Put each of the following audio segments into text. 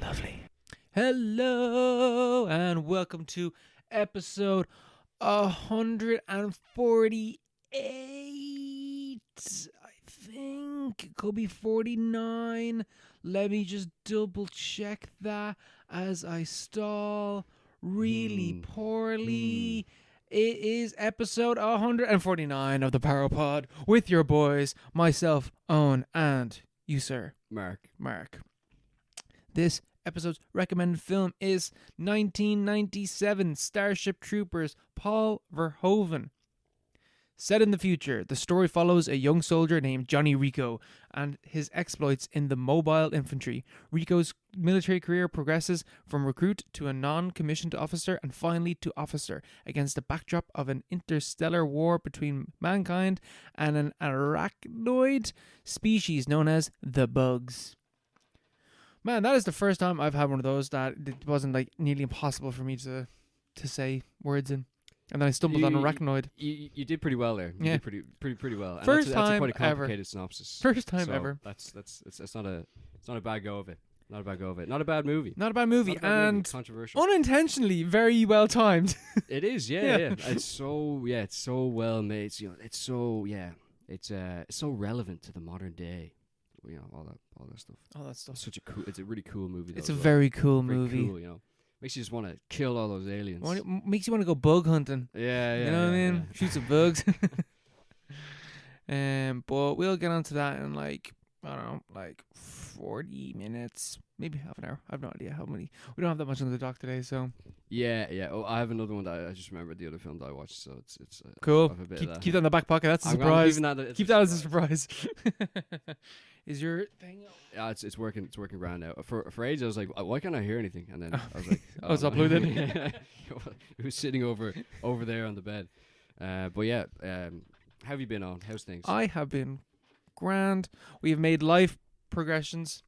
Lovely. Hello and welcome to episode 148. I think it could be 49. Let me just double check that as I stall really poorly. It is episode 149 of the Parapod with your boys, myself, Owen, and you, sir. Mark. This episode's recommended film is 1997 Starship Troopers, Paul Verhoeven. Set in the future, the story follows a young soldier named Johnny Rico and his exploits in the mobile infantry. Rico's military career progresses from recruit to a non-commissioned officer and finally to officer against the backdrop of an interstellar war between mankind and an arachnoid species known as the Bugs. Man, that is the first time I've had one of those that it wasn't like nearly impossible for me to say words in. And then I stumbled on arachnoid. You did pretty well there. You did pretty well. And First that's time quite a complicated ever. synopsis. First time ever. It's not a bad go of it. Not a bad go of it. Not a bad movie. Not a bad movie. Not a bad movie. And Controversial. unintentionally very well timed. It is, yeah. It's so well made. It's so relevant to the modern day. All that stuff. All that stuff. It's a really cool movie. It's a very cool movie. Cool, makes you just want to kill all those aliens. Makes you want to go bug hunting. Yeah. You know what I mean? Yeah. Shoot some bugs. But we'll get onto that in 40 minutes, maybe half an hour. I have no idea how many. We don't have that much on the dock today, so. Yeah. Oh, I have another one that I just remembered the other film that I watched, so it's cool. I have a bit of that. Keep that in the back pocket. That's a surprise. Keep that as a surprise. Is your thing? Yeah, it's working around now. For ages, I was like, why can't I hear anything? And then I was like, I was uploaded. It was sitting over there on the bed. But yeah, how have you been on? How's things? I have been grand. We have made life progressions.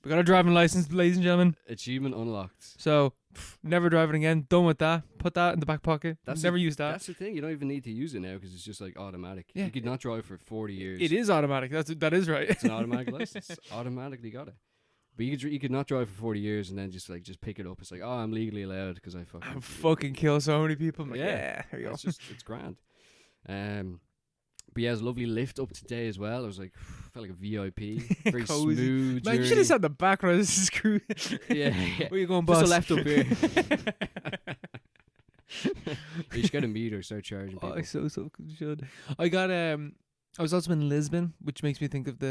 We got a driving license, ladies and gentlemen. Achievement unlocked. So, never driving again. Done with that. Put that in the back pocket. Never use that. That's the thing. You don't even need to use it now because it's just like automatic. Yeah. You could not drive for 40 years. It is automatic. That is right. It's an automatic license. Automatically got it. But you could not drive for 40 years and then just pick it up. It's like, oh, I'm legally allowed because I fucking kill so many people. Like, yeah, there you go. It's grand. But yeah, it was a lovely lift up today as well. I was like, felt like a VIP. Very cozy. Smooth. Man, you should have sat in the back row. This is screw. Yeah. Where are you going, boss? Just a left up here. You should get a meter, start charging people. I so should. I got I was also in Lisbon, which makes me think of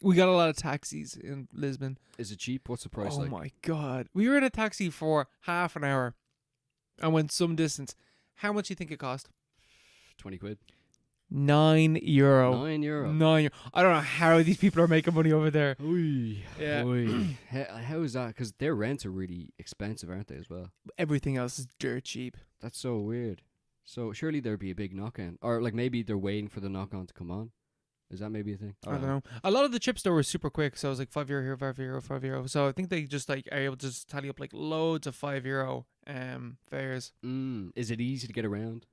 we got a lot of taxis in Lisbon. Is it cheap? What's the price like? Oh my god. We were in a taxi for half an hour and went some distance. How much do you think it cost? 20 quid. €9. €9. I don't know how these people are making money over there. Oy. Yeah. Oy. How is that? Because their rents are really expensive, aren't they, as well? Everything else is dirt cheap. That's so weird. So surely there'd be a big knock-on. Or maybe they're waiting for the knock-on to come on. Is that maybe a thing? I don't know. A lot of the trips though were super quick, so it was like €5 here, €5. So I think they just are able to just tally up loads of €5 fares. Is it easy to get around?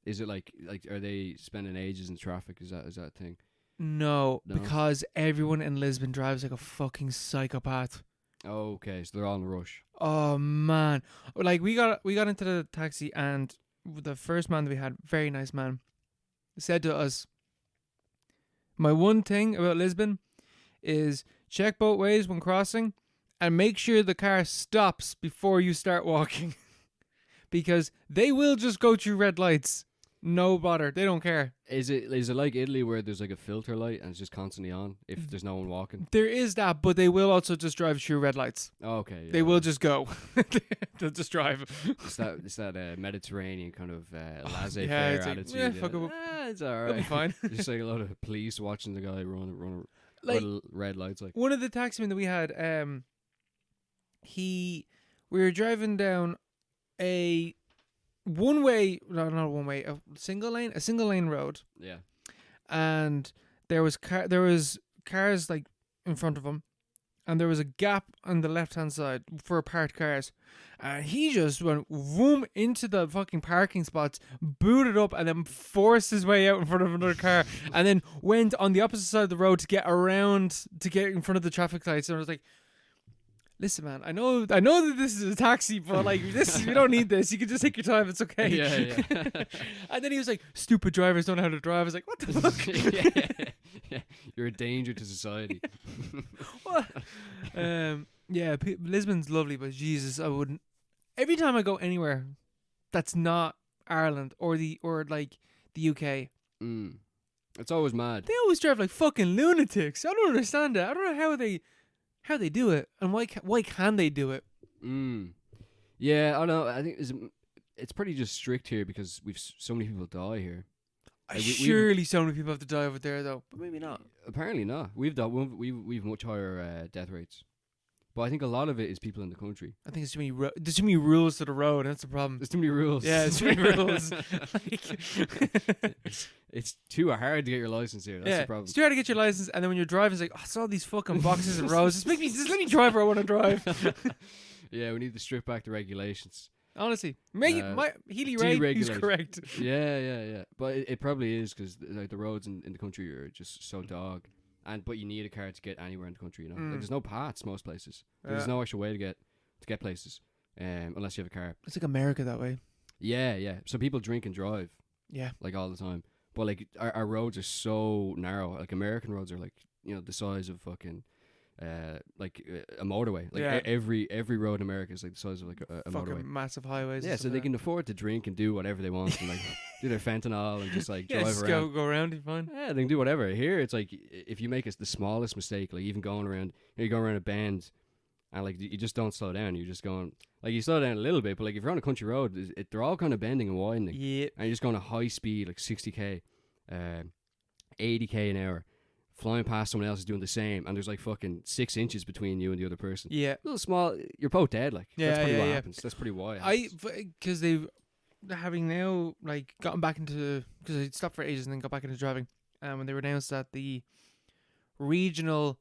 Is it like are they spending ages in traffic? Is that a thing? No, because everyone in Lisbon drives like a fucking psychopath. Oh, okay, so they're all in a rush. Oh man, we got into the taxi and the first man that we had, very nice man, said to us, "My one thing about Lisbon is check both ways when crossing and make sure the car stops before you start walking." Because they will just go through red lights. No bother. They don't care. Is it like Italy where there's like a filter light and it's just constantly on if there's no one walking? There is that, but they will also just drive through red lights. Oh, okay. Yeah. They will just go. They'll just drive. It's that Mediterranean kind of laissez-faire attitude. Yeah, fuck it. It's alright. It'll be fine. Just like a lot of police watching the guy run red lights. Like one of the taximen that we had, we were driving down a single lane road. Yeah. And there was cars like in front of him, and there was a gap on the left-hand side for parked cars. And he just went vroom into the fucking parking spots, booted up, and then forced his way out in front of another car, and then went on the opposite side of the road to get around to get in front of the traffic lights. And I was like, listen, man, I know that this is a taxi, but like this, you don't need this. You can just take your time. It's okay. Yeah. And then he was like, stupid drivers don't know how to drive. I was like, what the fuck? Yeah. You're a danger to society. What? Lisbon's lovely, but Jesus, I wouldn't. Every time I go anywhere that's not Ireland or the UK, It's always mad. they always drive like fucking lunatics. I don't understand it. I don't know how they do it, and why can they do it? Yeah, I don't know. I think it's pretty just strict here because we've so many people die here. Surely so many people have to die over there, though, but maybe not. Apparently not. We've much higher death rates, but I think a lot of it is people in the country. I think there's too many rules to the road. That's the problem. There's too many rules. Yeah, there's too many rules. It's too hard to get your license here. That's the problem. It's too hard to get your license, and then when you're driving, it's like, I saw these fucking boxes and rows. Just let me drive where I want to drive. Yeah, we need to strip back the regulations. Honestly, Healy Ray, he's correct. Yeah. But it probably is because like the roads in the country are just so dog, but you need a car to get anywhere in the country. You know, like, there's no paths most places. There's no actual way to get places, unless you have a car. It's like America that way. Yeah. So people drink and drive. Yeah, like all the time. But like our roads are so narrow. Like American roads are like the size of fucking. Like a motorway. Like every road in America is like the size of like a motorway. Massive highways. Yeah, so they can afford to drink and do whatever they want and like do their fentanyl and just like drive just around. Go around, you're fine. Yeah, they can do whatever. Here it's like if you make the smallest mistake, like even going around, you go around a bend and like you just don't slow down. You're just going like you slow down a little bit, but like if you're on a country road, they're all kind of bending and widening. Yeah, and you're just going at high speed, like 60k, 80k an hour. Flying past someone else is doing the same, and there's like fucking 6 inches between you and the other person. Yeah, a little small. You're both dead. Like that's pretty what happens. That's pretty why. Because they're having now like gotten back into because they stopped for ages and then got back into driving. When they announced that the regional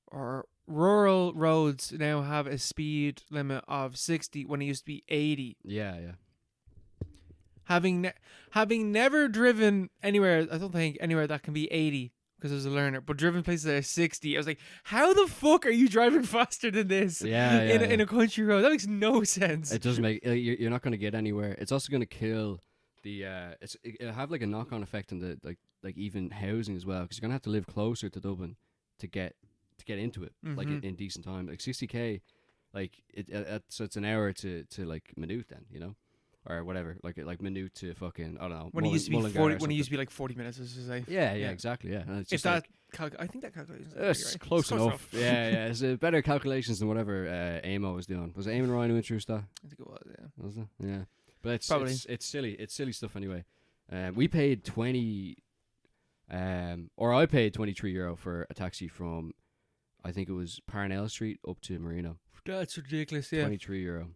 or rural roads now have a speed limit of 60 when it used to be 80. Yeah. Having never driven anywhere, I don't think anywhere that can be 80 because I was a learner, but driven places that are 60. I was like, how the fuck are you driving faster than this? In a country road, that makes no sense. It doesn't make. You're not going to get anywhere. It's also going to kill the. It'll have like a knock-on effect on the like even housing as well because you're going to have to live closer to Dublin to get into it like in decent time. Like 60k, like so it's an hour to like Maynooth then or whatever, like minute to fucking I don't know. When it used to be 40, when it used to be like 40 minutes, as I say. Yeah, exactly. Yeah, and it's if just that, I think that calculation. It's close enough. Yeah. It's better calculations than whatever Amo was doing. Was it Eamon Ryan who introduced that? I think it was. Yeah. Was it? Yeah. But it's probably it's silly. It's silly stuff anyway. We paid 20, or I paid €23 for a taxi from, I think it was Parnell Street up to Marino. That's ridiculous. Yeah. €23.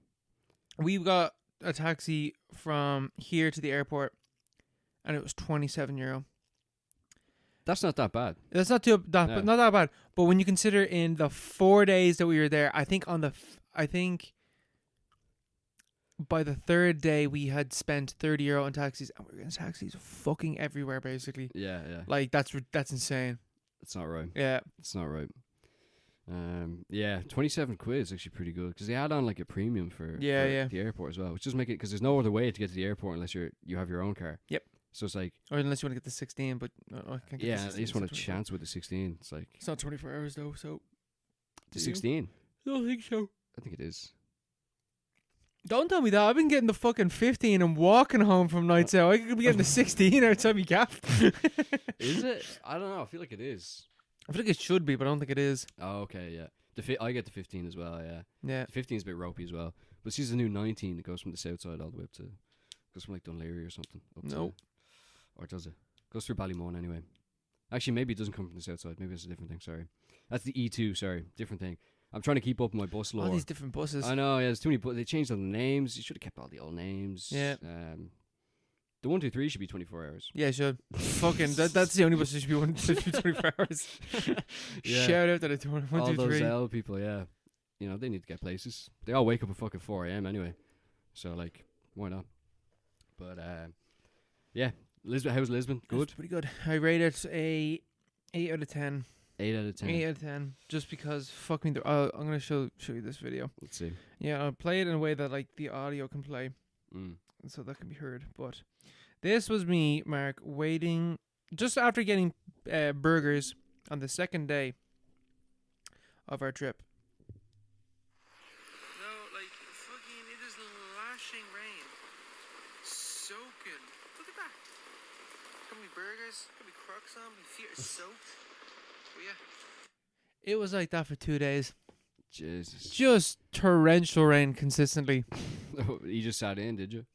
We got a taxi from here to the airport, and it was €27. That's not that bad. That's not not that bad. But when you consider in the 4 days that we were there, I think by the third day we had spent €30 on taxis, and we were getting taxis fucking everywhere, basically. Yeah. Like that's insane. It's not right. Yeah, it's not right. 27 quid is actually pretty good because they add on like a premium for the airport as well, which does make it because there's no other way to get to the airport unless you have your own car. Yep. So it's like, or unless you want to get the 16, but I can't get the 16, I just want a chance with the 16. It's like it's not 24 hours though. So the 16. I don't think so. I think it is. Don't tell me that. I've been getting the fucking 15 and walking home from nights out. I could be getting the 16 every time you gaffed. Is it? I don't know. I feel like it is. I feel like it should be, but I don't think it is. Oh, okay, yeah. I get the 15 as well, yeah. Yeah. The 15 is a bit ropey as well. But she's the new 19 that goes from the south side all the way up to, goes from like Dunleary or something. Or does it? Goes through Ballymun anyway. Actually, maybe it doesn't come from the south side. Maybe it's a different thing, sorry. That's the E2, sorry. Different thing. I'm trying to keep up with my bus lore. All these different buses. I know, yeah, there's too many. They changed all the names. You should have kept all the old names. Yeah. The 123 should be 24 hours. Yeah, sure. Fucking, that's the only bus that should be 24 hours. Yeah. Shout out to the 1, 2, 3. All those L people, yeah. You know, they need to get places. They all wake up at fucking 4 a.m. anyway. So, like, why not? But, yeah. Lisbon, how's Lisbon? Good? It's pretty good. I rate it a 8 out of 10. 8 out of 10. 8 out of 10. Just because, fuck me. I'm going to show you this video. Let's see. Yeah, I'll play it in a way that, like, the audio can play. So that can be heard. But this was me, Mark, waiting just after getting burgers on the second day of our trip. No, like, fucking, it is lashing rain. Soaking. Look at that. Got me burgers, got me Crocs on, my feet are soaked. But yeah. It was like that for 2 days. Jesus. Just torrential rain consistently. You just sat in, did you?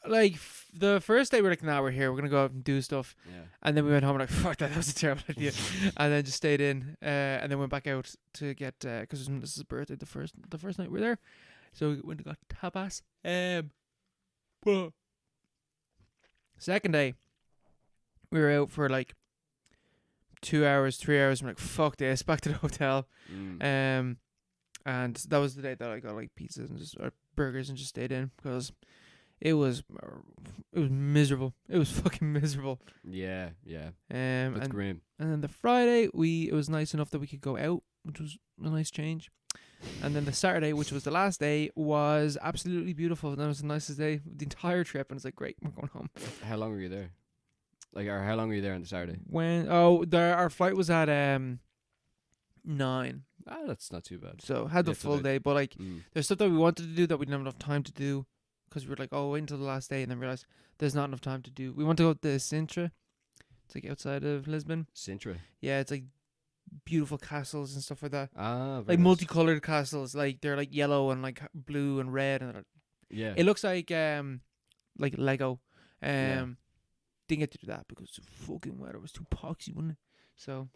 Like, the first day we were like, nah, we're here, we're going to go out and do stuff. Yeah. And then we went home and like, fuck that was a terrible idea. And then just stayed in, and then went back out to get, because this is his birthday, the first night we were there. So we went and got tapas. But second day, we were out for like 2 hours, 3 hours. I'm like, fuck this, back to the hotel. And that was the day that I got like pizzas and just, or burgers and just stayed in because it was miserable. It was fucking miserable. Yeah. That's and grim. And then the Friday, it was nice enough that we could go out, which was a nice change. And then the Saturday, which was the last day, was absolutely beautiful. And that was the nicest day of the entire trip. And it's like, great, we're going home. How long were you there? Like, or how long were you there on the Saturday? Our flight was at 9. Ah, that's not too bad. So had the full day, but like there's stuff that we wanted to do that we didn't have enough time to do because we were like, oh, wait until the last day, and then realized there's not enough time to do. We want to go to Sintra. It's like outside of Lisbon. Sintra. Yeah, it's like beautiful castles and stuff like that. Ah, very like nice. multicolored castles. Like they're like yellow and like blue and red, and yeah, it looks like Lego. Yeah. Didn't get to do that because the fucking weather was too poxy, wasn't it? So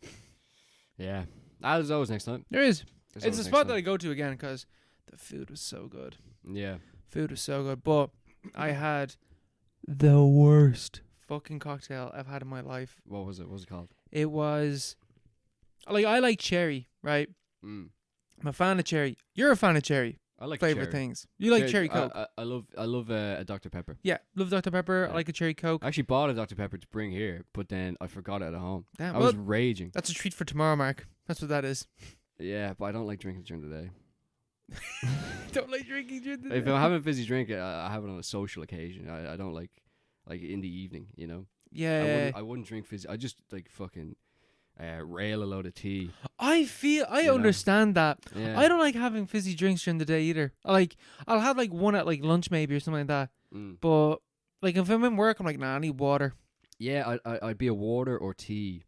yeah, there's always next time. there is. There's It's always a next spot time. that I go to again because the food was so good. Yeah. Food was so good, but I had the worst fucking cocktail I've had in my life. What was it? What was it called? It was like, I like cherry, right? I'm a fan of cherry. You're a fan of cherry. I like Favorite cherry. things. You like cherry Coke? I love a Dr Pepper. Yeah, love Dr Pepper. Yeah. I like a cherry Coke. I actually bought a Dr Pepper to bring here, but then I forgot it at home. Damn, I was raging. That's a treat for tomorrow, Mark. That's what that is. Yeah, but I don't like drinking during the day. Don't like drinking during the day. If I'm having a fizzy drink, I have it on a social occasion. I don't like in the evening, you know. Yeah. I wouldn't drink fizzy. I just like fucking rail a load of tea. I You understand that. Yeah. I don't like having fizzy drinks during the day either. I'll have like one at like lunch maybe or something like that. But like if I'm in work, I'm like, nah, I need water. Yeah, I'd be a water or tea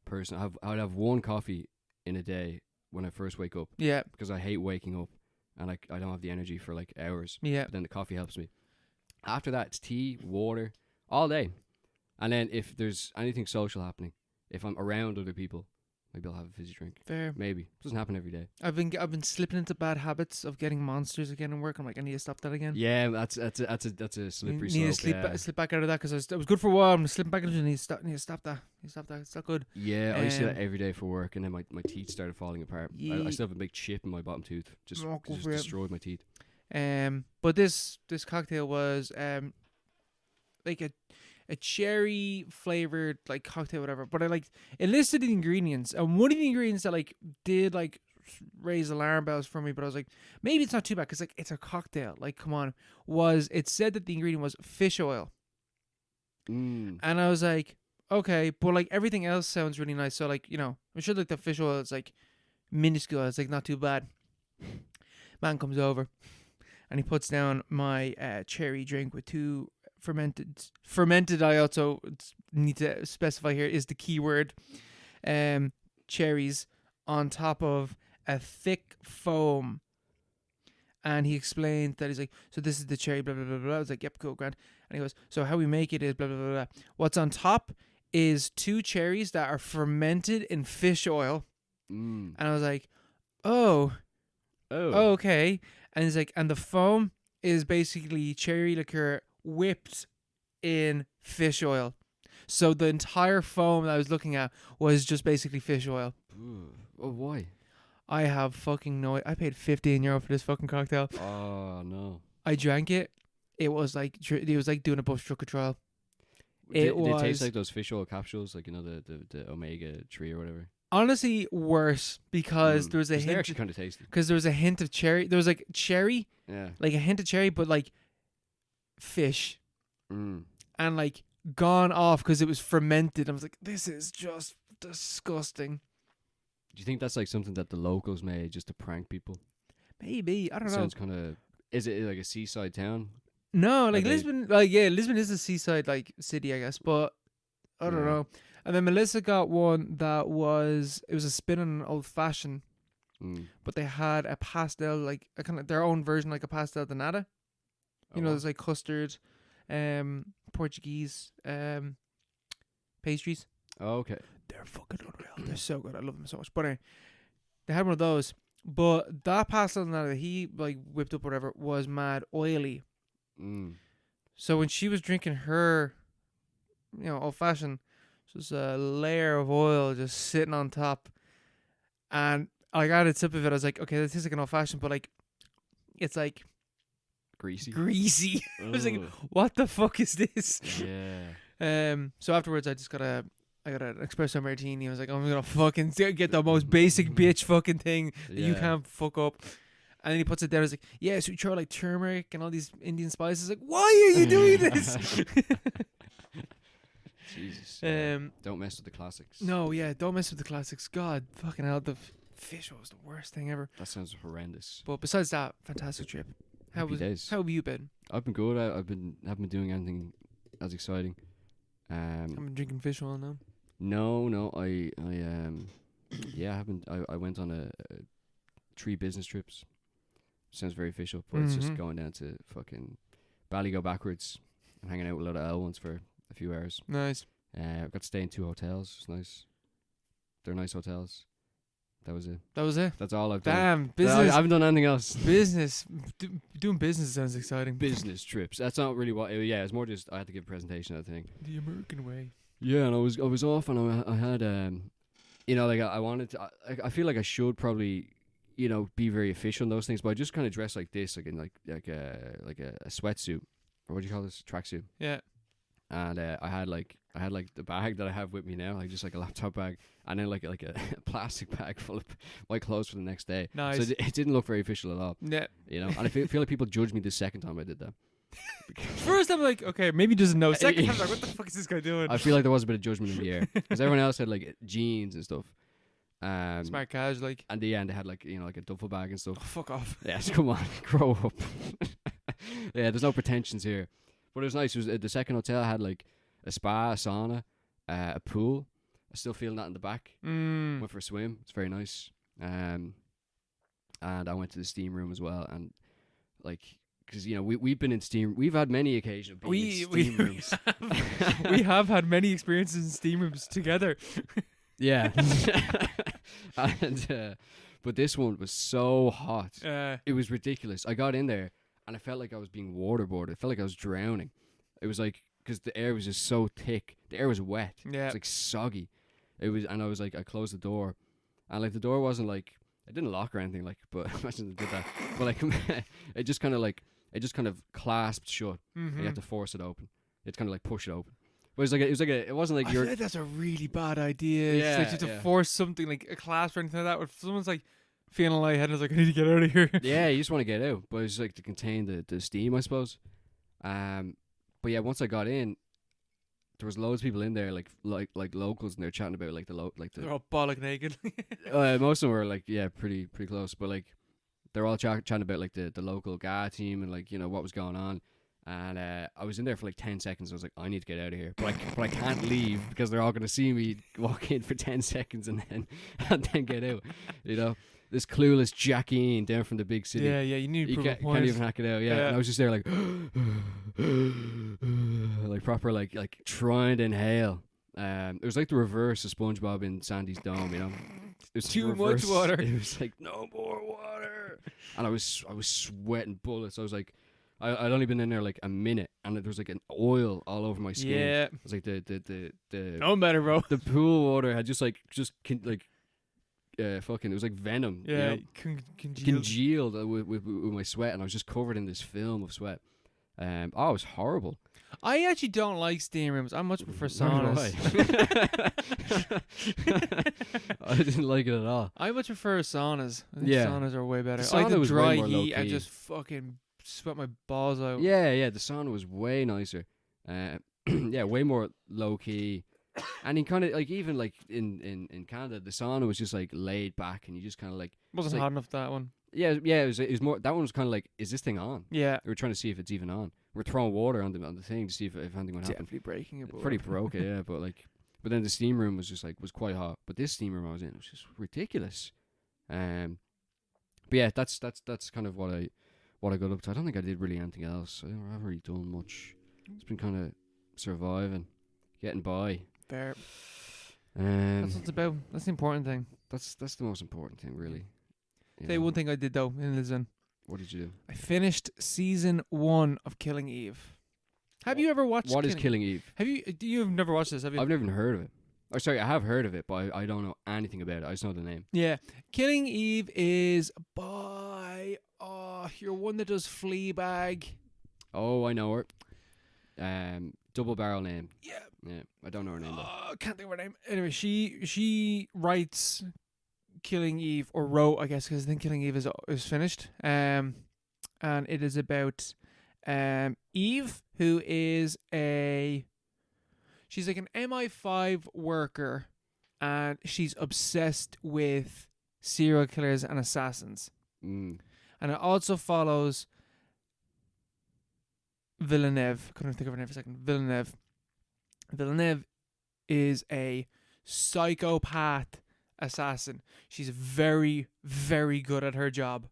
person. I'd have one coffee in a day when I first wake up. Yeah. Because I hate waking up and I don't have the energy for like hours. Yeah. But then the coffee helps me. After that, it's tea, water, all day. And then if there's anything social happening, if I'm around other people, maybe I'll have a fizzy drink. Fair. Maybe. Doesn't happen every day. I've been slipping into bad habits of getting monsters again in work. I'm like, I need to stop that again. Yeah, that's a slippery Need slope. to slip back out of that because it was good for a while. I'm slipping back into it. Need to stop that. It's not good. Yeah, I used to do that every day for work, and then my teeth started falling apart. Yeah. I still have a big chip in my bottom tooth. Just destroyed my teeth. But this cocktail was like a cherry flavored like cocktail, whatever. But it listed the ingredients, and one of the ingredients that like did like raise alarm bells for me, but I was like, maybe it's not too bad because like it's a cocktail. Like, come on, it said that the ingredient was fish oil, and I was like, okay, but like everything else sounds really nice. So like, you know, I'm sure like the fish oil is like minuscule. It's like not too bad. Man comes over, and he puts down my cherry drink with 2 fermented. I also need to specify here is the key word. Cherries on top of a thick foam. And he explained that he's like, so this is the cherry, blah, blah, blah, blah. I was like, yep, cool, grand. And he goes, so how we make it is blah, blah, blah, blah. What's on top is 2 cherries that are fermented in fish oil. And I was like, oh, okay. And he's like, and the foam is basically cherry liqueur whipped in fish oil. So the entire foam that I was looking at was just basically fish oil. Ooh. Oh, why? I have fucking no. I paid €15 for this fucking cocktail. Oh no. I drank it. It was like doing a bush trucker trial. Did it taste like those fish oil capsules, like the omega 3 or whatever? Honestly, worse because there was a hint. They're actually kind of tasty. Because there was a hint of cherry. There was like cherry, like a hint of cherry, but like fish, and like gone off because it was fermented. I was like, this is just disgusting. Do you think that's like something that the locals made just to prank people? Maybe, I don't know. Sounds kind of. Is it like a seaside town? No, like Lisbon. Like Lisbon is a seaside like city, I guess, but I don't know. And then Melissa got one that was a spin on an old fashioned, but they had a pastel, like a kind of their own version, like a pastel de nata. You know, there's like custard, Portuguese pastries. Oh, okay. They're fucking unreal. They're so good. I love them so much. But anyway, they had one of those. But that pastel de nata that he like whipped up, whatever, was mad oily. So when she was drinking her, old fashioned, just a layer of oil just sitting on top, and I got a sip of it. I was like, okay, this tastes like an old fashioned, but like, it's like greasy. I was like, what the fuck is this? Yeah. So afterwards, I got an espresso martini. I was like, I'm gonna fucking get the most basic bitch fucking thing that you can't fuck up. And then he puts it there. I was like, yeah, so we throw like turmeric and all these Indian spices. Like, why are you doing this? Jesus. Don't mess with the classics. No, yeah, don't mess with the classics. God, fucking hell, the fish was the worst thing ever. That sounds horrendous. But besides that, fantastic trip. How have you been? I've been good. Haven't been doing anything as exciting. I've been drinking fish oil now. No. I haven't. I went on 3 business trips. Sounds very official, but it's just going down to fucking Ballygo backwards and hanging out with a lot of L ones for a few hours. Nice. I got to stay in 2 hotels. It's nice. They're nice hotels. That was it. That's all I've done. Damn, business. I haven't done anything else. Business. Doing business sounds exciting. Business trips. That's not really what. Yeah, it's more just I had to give a presentation, I think. The American way. Yeah, and I was off, and I had like I wanted to. I feel like I should probably be very official in those things, but I just kind of dress like this, like in like a sweatsuit, or what do you call this, tracksuit? Yeah. And I had like the bag that I have with me now, like just like a laptop bag, and then like a plastic bag full of my clothes for the next day. Nice. So it didn't look very official at all. Yeah. And I feel like people judged me the second time I did that. First I'm like, okay, maybe he doesn't know. Second time I'm like, what the fuck is this guy doing? I feel like there was a bit of judgment in the air because everyone else had like jeans and stuff. Smart cash, like. And they had like like a duffel bag and stuff. Oh, fuck off. Yes, come on, grow up. Yeah, there's no pretensions here. But it was nice. It was the second hotel had like a spa, a sauna, a pool. I still feeling that in the back. Went for a swim. It's very nice. And I went to the steam room as well. And like, because we've been in steam. We've had many occasions of being in steam rooms. We have had many experiences in steam rooms together. Yeah. And but this one was so hot. It was ridiculous. I got in there and I felt like I was being waterboarded. I felt like I was drowning. It was like, because the air was just so thick. The air was wet. Yeah. It was like soggy. And I was like, I closed the door, and like the door wasn't like, it didn't lock or anything, like, but imagine it did that. But like it just kind of clasped shut. And you had to force it open. You had to kind of like push it open. But it wasn't like I feel like that's a really bad idea. Yeah, it's like you have to force something like a clasp or anything like that. If someone's like feeling lightheaded, it's like, I need to get out of here. Yeah, you just want to get out. But it's like to contain the steam, I suppose. But yeah, once I got in, there was loads of people in there, like locals, and they're chatting about like they're all bollock naked. Most of them were like, yeah, pretty close, but like they're all chatting about like the local GA team and like what was going on. And I was in there for like 10 seconds. I was like, I need to get out of here, but I can't leave because they're all going to see me walk in for 10 seconds and then get out. This clueless Jackie down from the big city. Yeah, you need to prove a point. Can't even hack it out. Yeah, and I was just there like, like proper like trying to inhale. It was like the reverse of SpongeBob in Sandy's Dome. It was too much water. It was like no more water, and I was sweating bullets. I was like, I'd only been in there like a minute, and there was like an oil all over my skin. Yeah. It was like the No better, bro. the pool water had just fucking, it was like venom. Yeah, you know? congealed. Congealed with my sweat, and I was just covered in this film of sweat. It was horrible. I actually don't like steam rooms. I much prefer Nor do saunas. I didn't like it at all. I much prefer saunas. I think Yeah. saunas are way better. The I like sauna the was way dry more heat and low-key. just fucking sweat my balls out. Yeah, the sauna was way nicer. Yeah, way more low key. And in kind of like, even like in Canada, the sauna was just like laid back, and you just kind of like, Wasn't like- hot enough, that one. yeah, it was more. That one was kind of like, is this thing on? Yeah. We were trying to see if it's even on. We're throwing water on the thing to see if anything would happen. Definitely breaking it. But Pretty broke it, yeah. But then the steam room was just like, was quite hot. But this steam room I was in, it was just ridiculous. But yeah, that's kind of what I got up to. I don't think I did really anything else. I haven't really done much. It's been kind of surviving, getting by. Fair. That's what it's about. That's the important thing. That's the most important thing, really. You Tell you know. one thing I did though in Lisbon. What did you do? I finished season 1 of Killing Eve. Have you ever watched? What is Killing Eve? Have you? You've never watched this, have you? I've never even heard of it. Oh, sorry, I have heard of it, but I don't know anything about it. I just know the name. Yeah, Killing Eve is by you're one that does Fleabag. Oh, I know her. Double barrel name. Yeah. Yeah, I don't know her name though. Can't think of her name. Anyway, she writes Killing Eve, or wrote, I guess, because I think Killing Eve is finished. And it is about Eve, who is she's like an MI5 worker, and she's obsessed with serial killers and assassins. Mm. And it also follows Villeneuve. Couldn't think of her name for a second. Villeneuve is a psychopath assassin. She's very, very good at her job.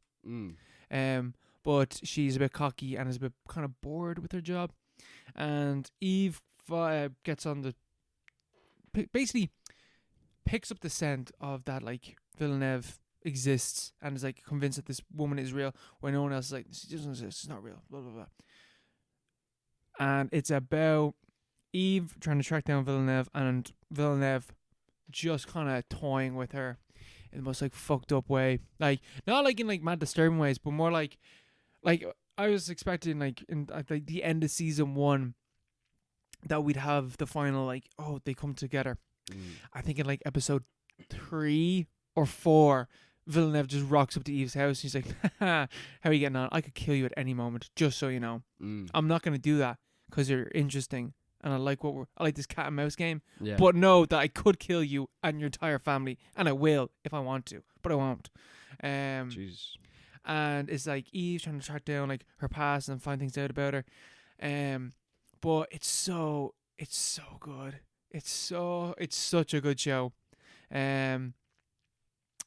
But she's a bit cocky and is a bit kind of bored with her job. And Eve gets on basically picks up the scent of that, like, Villeneuve exists, and is like convinced that this woman is real, where no one else is like, she doesn't exist, she's not real, blah blah blah. And it's about Eve trying to track down Villeneuve, and Villeneuve just kind of toying with her in the most like fucked up way, like not like in like mad disturbing ways, but more like I was expecting like in like the end of season 1 that we'd have the final, like, oh, they come together. I think in like episode 3 or 4, Villeneuve just rocks up to Eve's house. He's like, how are you getting on? I could kill you at any moment, just so you know. I'm not going to do that because you're interesting and I like this cat and mouse game. Yeah. But know that I could kill you and your entire family, and I will if I want to, but I won't. Jesus. And it's like Eve trying to track down like her past and find things out about her. But it's so good. It's such a good show. I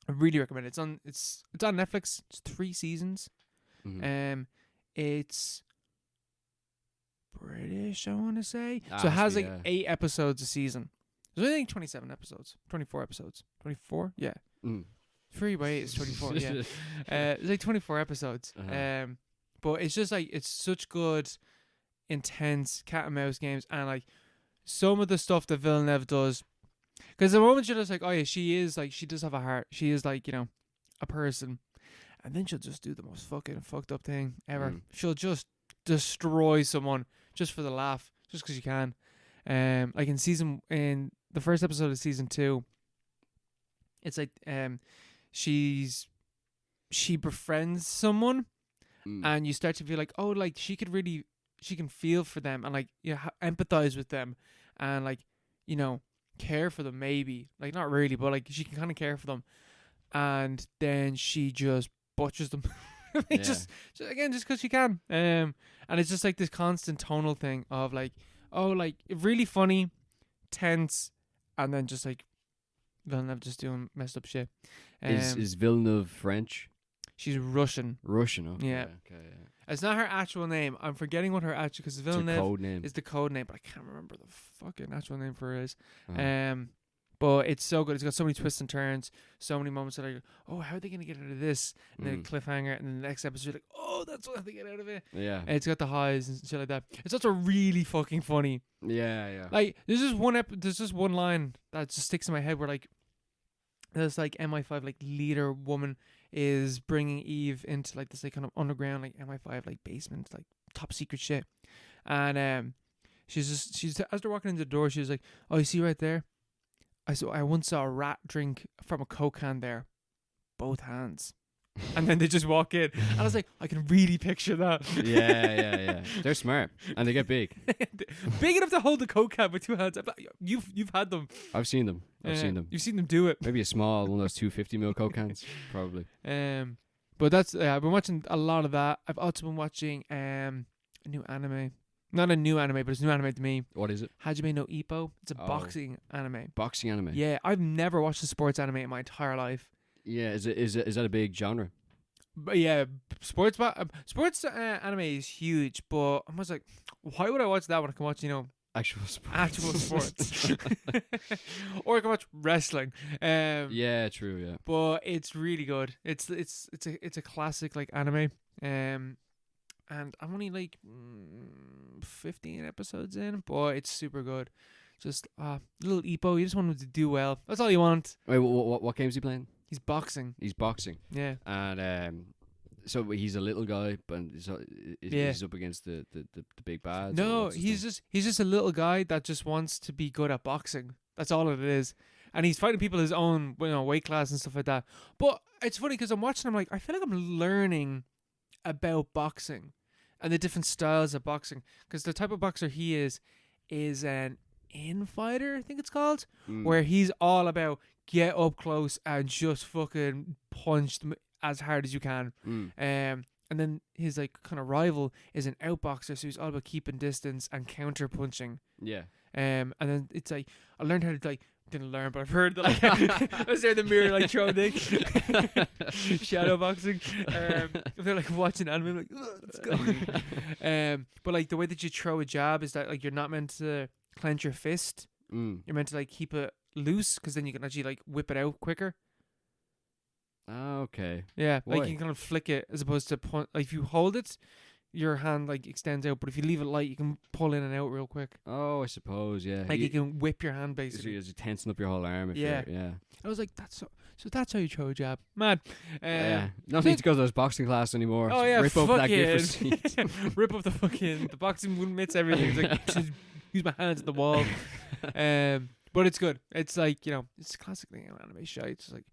really recommend it. It's on Netflix. It's 3 seasons. Mm-hmm. It's British, I want to say. Ah, So it has must be, like 8 episodes a season. There's only like 27 episodes. 24 episodes. 24? Yeah. 3 by 8 is 24, yeah. It's like 24 episodes. Uh-huh. But it's just like, it's such good, intense cat and mouse games, and like some of the stuff that Villeneuve does, because the moment you're just like, oh yeah, she does have a heart, she is like, you know, a person, and then she'll just do the most fucking fucked up thing ever. She'll just destroy someone just for the laugh, just because you can. Like in the first episode of season 2, it's like she befriends someone, and you start to feel like, oh, like she can feel for them, and like, you know, empathize with them, and like, you know, care for them, maybe, like not really, but like she can kind of care for them, and then she just butchers them. just because she can. And it's just like this constant tonal thing of like, oh, like really funny, tense, and then just like Villeneuve just doing messed up shit. Is Villeneuve French? She's Russian. Russian, okay. Yeah. Okay, yeah. It's not her actual name. I'm forgetting what her actual, because It's Villeneuve a code name. is the code name, but I can't remember the fucking actual name for her is. Uh-huh. But it's so good. It's got so many twists and turns, so many moments that are, oh, how are they going to get out of this? And then cliffhanger, and then the next episode, you're like, oh, that's what they get out of it. Yeah. And it's got the highs and shit like that. It's also really fucking funny. Yeah. Like, there's just one line that just sticks in my head where, like, this, like, MI5, like, leader woman is bringing Eve into, like, this, like, kind of underground, like, MI5, like, basement, like, top secret shit. And, she's as they're walking into the door, she's like, oh, you see right there? I once saw a rat drink from a Coke can there. Both hands. And then they just walk in. And I was like, I can really picture that. Yeah. They're smart. And they get big. Big enough to hold the Coke can with two hands. You've had them. I've seen them. You've seen them do it. Maybe a small one of those 250ml Coke cans. Probably. But that's, I've been watching a lot of that. I've also been watching a new anime. Not a new anime, but it's a new anime to me. What is it? Hajimme No Ippo. It's a boxing anime. Boxing anime? Yeah, I've never watched a sports anime in my entire life. Yeah, is that a big genre? But yeah, sports anime is huge, but I was like, why would I watch that when I can watch, actual sports? Actual sports. Or I can watch wrestling. Yeah, true, yeah. But it's really good. It's a classic, like, anime. And I'm only like 15 episodes in, but it's super good. Just little Ippo, you just want him to do well. That's all you want. Wait, what game's he playing? He's boxing. He's boxing. Yeah. And so he's a little guy, but he's up against the big bad. No, he's just a little guy that just wants to be good at boxing. That's all it is. And he's fighting people his own, weight class and stuff like that. But it's funny because I'm watching, I'm like, I feel like I'm learning about boxing and the different styles of boxing, because the type of boxer he is an infighter, I think it's called, where he's all about get up close and just fucking punch them as hard as you can. And then his, like, kind of rival is an outboxer, so he's all about keeping distance and counter punching. Yeah. And then it's like, I learned how to, like, didn't learn, but I've heard that, like, I was there in the mirror, like, throwing things, shadow boxing. They're like watching anime, like, let's go. But, like, the way that you throw a jab is that, like, you're not meant to clench your fist. You're meant to, like, keep it loose, because then you can actually, like, whip it out quicker. Okay. Yeah, Why? like, you can kind of flick it as opposed to like, if you hold it, your hand, like, extends out, but if you leave it light, you can pull in and out real quick. Oh, I suppose, yeah. Like, you can whip your hand, basically. You're tensing up your whole arm. Yeah. I was like, so that's how you throw a jab. Mad. Yeah. Not need to go to those boxing classes anymore. Oh, yeah, Rip up that gift receipt. Rip up the boxing admits everything. It's like, just use my hands at the wall. But it's good. It's like, it's a classic thing in anime show. It's just like,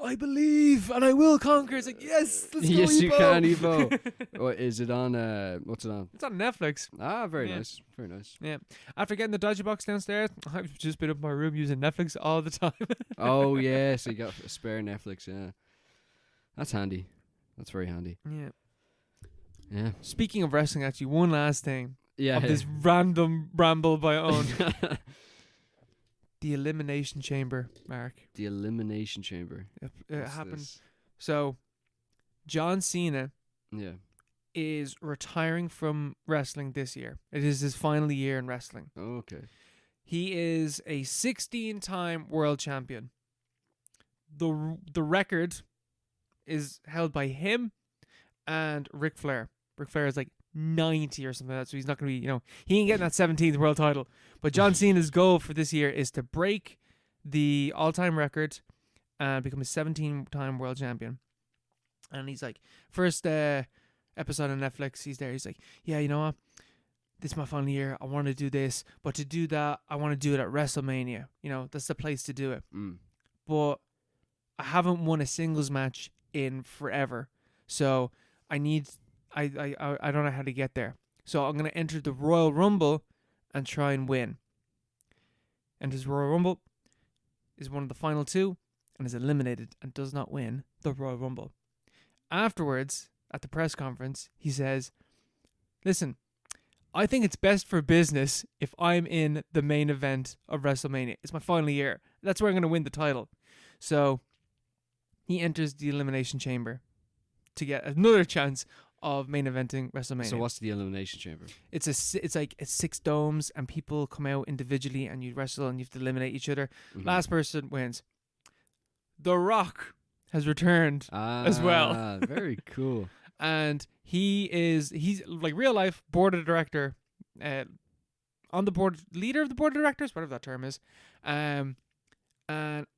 I believe and I will conquer. It's like, yes, let's go, yes, Ippo. you can, Ippo. Is it on, what's it on? It's on Netflix. Ah, very nice. Very nice. Yeah. After getting the dodgy box downstairs, I've just been up in my room using Netflix all the time. Oh, yeah, so you got a spare Netflix, yeah. That's handy. That's very handy. Yeah. Yeah. Speaking of wrestling, actually, one last thing. Yeah. Of this random ramble by own. The Elimination Chamber, Mark. The Elimination Chamber. It happened. So, John Cena is retiring from wrestling this year. It is his final year in wrestling. Oh, okay. He is a 16-time world champion. The record is held by him and Ric Flair. Ric Flair is like 90 or something like that, so he's not going to be, he ain't getting that 17th world title. But John Cena's goal for this year is to break the all-time record and become a 17-time world champion. And he's like, first episode on Netflix, he's there, he's like, yeah, you know what? This is my final year. I want to do this. But to do that, I want to do it at WrestleMania. That's the place to do it. But I haven't won a singles match in forever. So I don't know how to get there. So I'm going to enter the Royal Rumble and try and win. And his Royal Rumble is one of the final two and is eliminated and does not win the Royal Rumble. Afterwards, at the press conference, he says, listen, I think it's best for business if I'm in the main event of WrestleMania. It's my final year. That's where I'm going to win the title. So he enters the Elimination Chamber to get another chance of main eventing WrestleMania. So what's the Elimination Chamber? It's like 6 domes, and people come out individually, and you wrestle, and you have to eliminate each other. Mhm. Last person wins. The Rock has returned as well. Very cool. And he's like real life board of director, on the board, leader of the board of directors, whatever that term is, and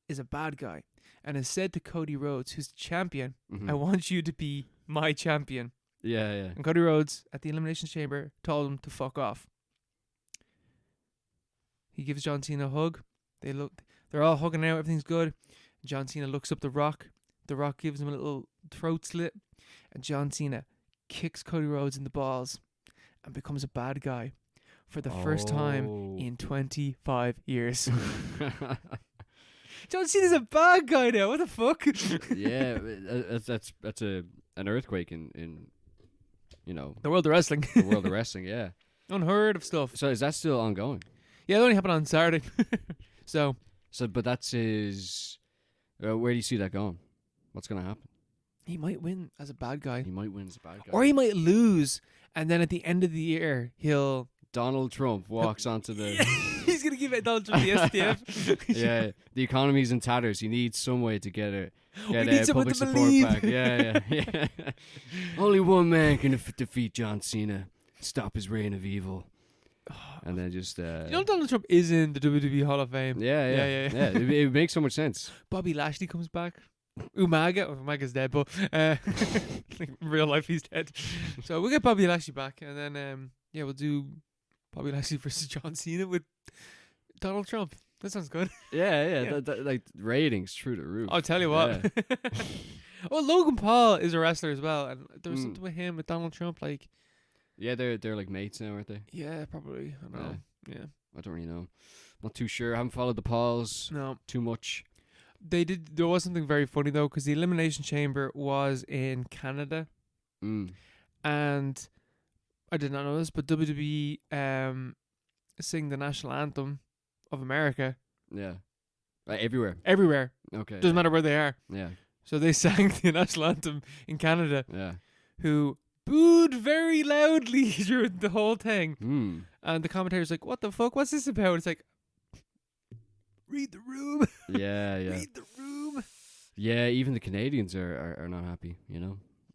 is a bad guy, and has said to Cody Rhodes, who's the champion, Mhm. I want you to be my champion. Yeah, yeah. And Cody Rhodes at the Elimination Chamber told him to fuck off. He gives John Cena a hug. They're all hugging out, everything's good. John Cena looks up The Rock. The Rock gives him a little throat slit, and John Cena kicks Cody Rhodes in the balls and becomes a bad guy for the first time in 25 years. John Cena's a bad guy now. What the fuck? Yeah, that's an earthquake in The world of wrestling. the world of wrestling. Yeah. Unheard of stuff. So is that still ongoing? Yeah, it only happened on Saturday. So, But that's his. Where do you see that going? What's gonna happen? he might win as a bad guy. He might win as a bad guy. Or he might lose, and then at the end of the year, he'll... Donald Trump walks onto the. He's going to give it Donald Trump the STF. Yeah, the economy's in tatters. He needs some way to get a need someone public to support believe. back. Yeah. Only one man can defeat John Cena, stop his reign of evil, and then just. Donald Trump is in the WWE Hall of Fame. Yeah. It makes so much sense. Bobby Lashley comes back. Umaga's dead, but like in real life he's dead. So we'll get Bobby Lashley back, and then we'll do Bobby Lashley versus John Cena with Donald Trump. That sounds good. Yeah. That, like ratings through the roof. I'll tell you what. Yeah. Well, Logan Paul is a wrestler as well, and there was something with him with Donald Trump, like. Yeah, they're like mates now, aren't they? Yeah, probably. I don't know. Yeah. I don't really know. Not too sure. I haven't followed the Pauls No. too much. There was something very funny though, because the Elimination Chamber was in Canada, and I did not know this, but WWE sing the national anthem of America. Yeah. Everywhere. Everywhere. Okay. Doesn't matter where they are. Yeah. So they sang the national anthem in Canada, Yeah. who booed very loudly during the whole thing. And the commentator's like, what the fuck? What's this about? It's like, read the room. Yeah. Read the room. Yeah, even the Canadians are not happy,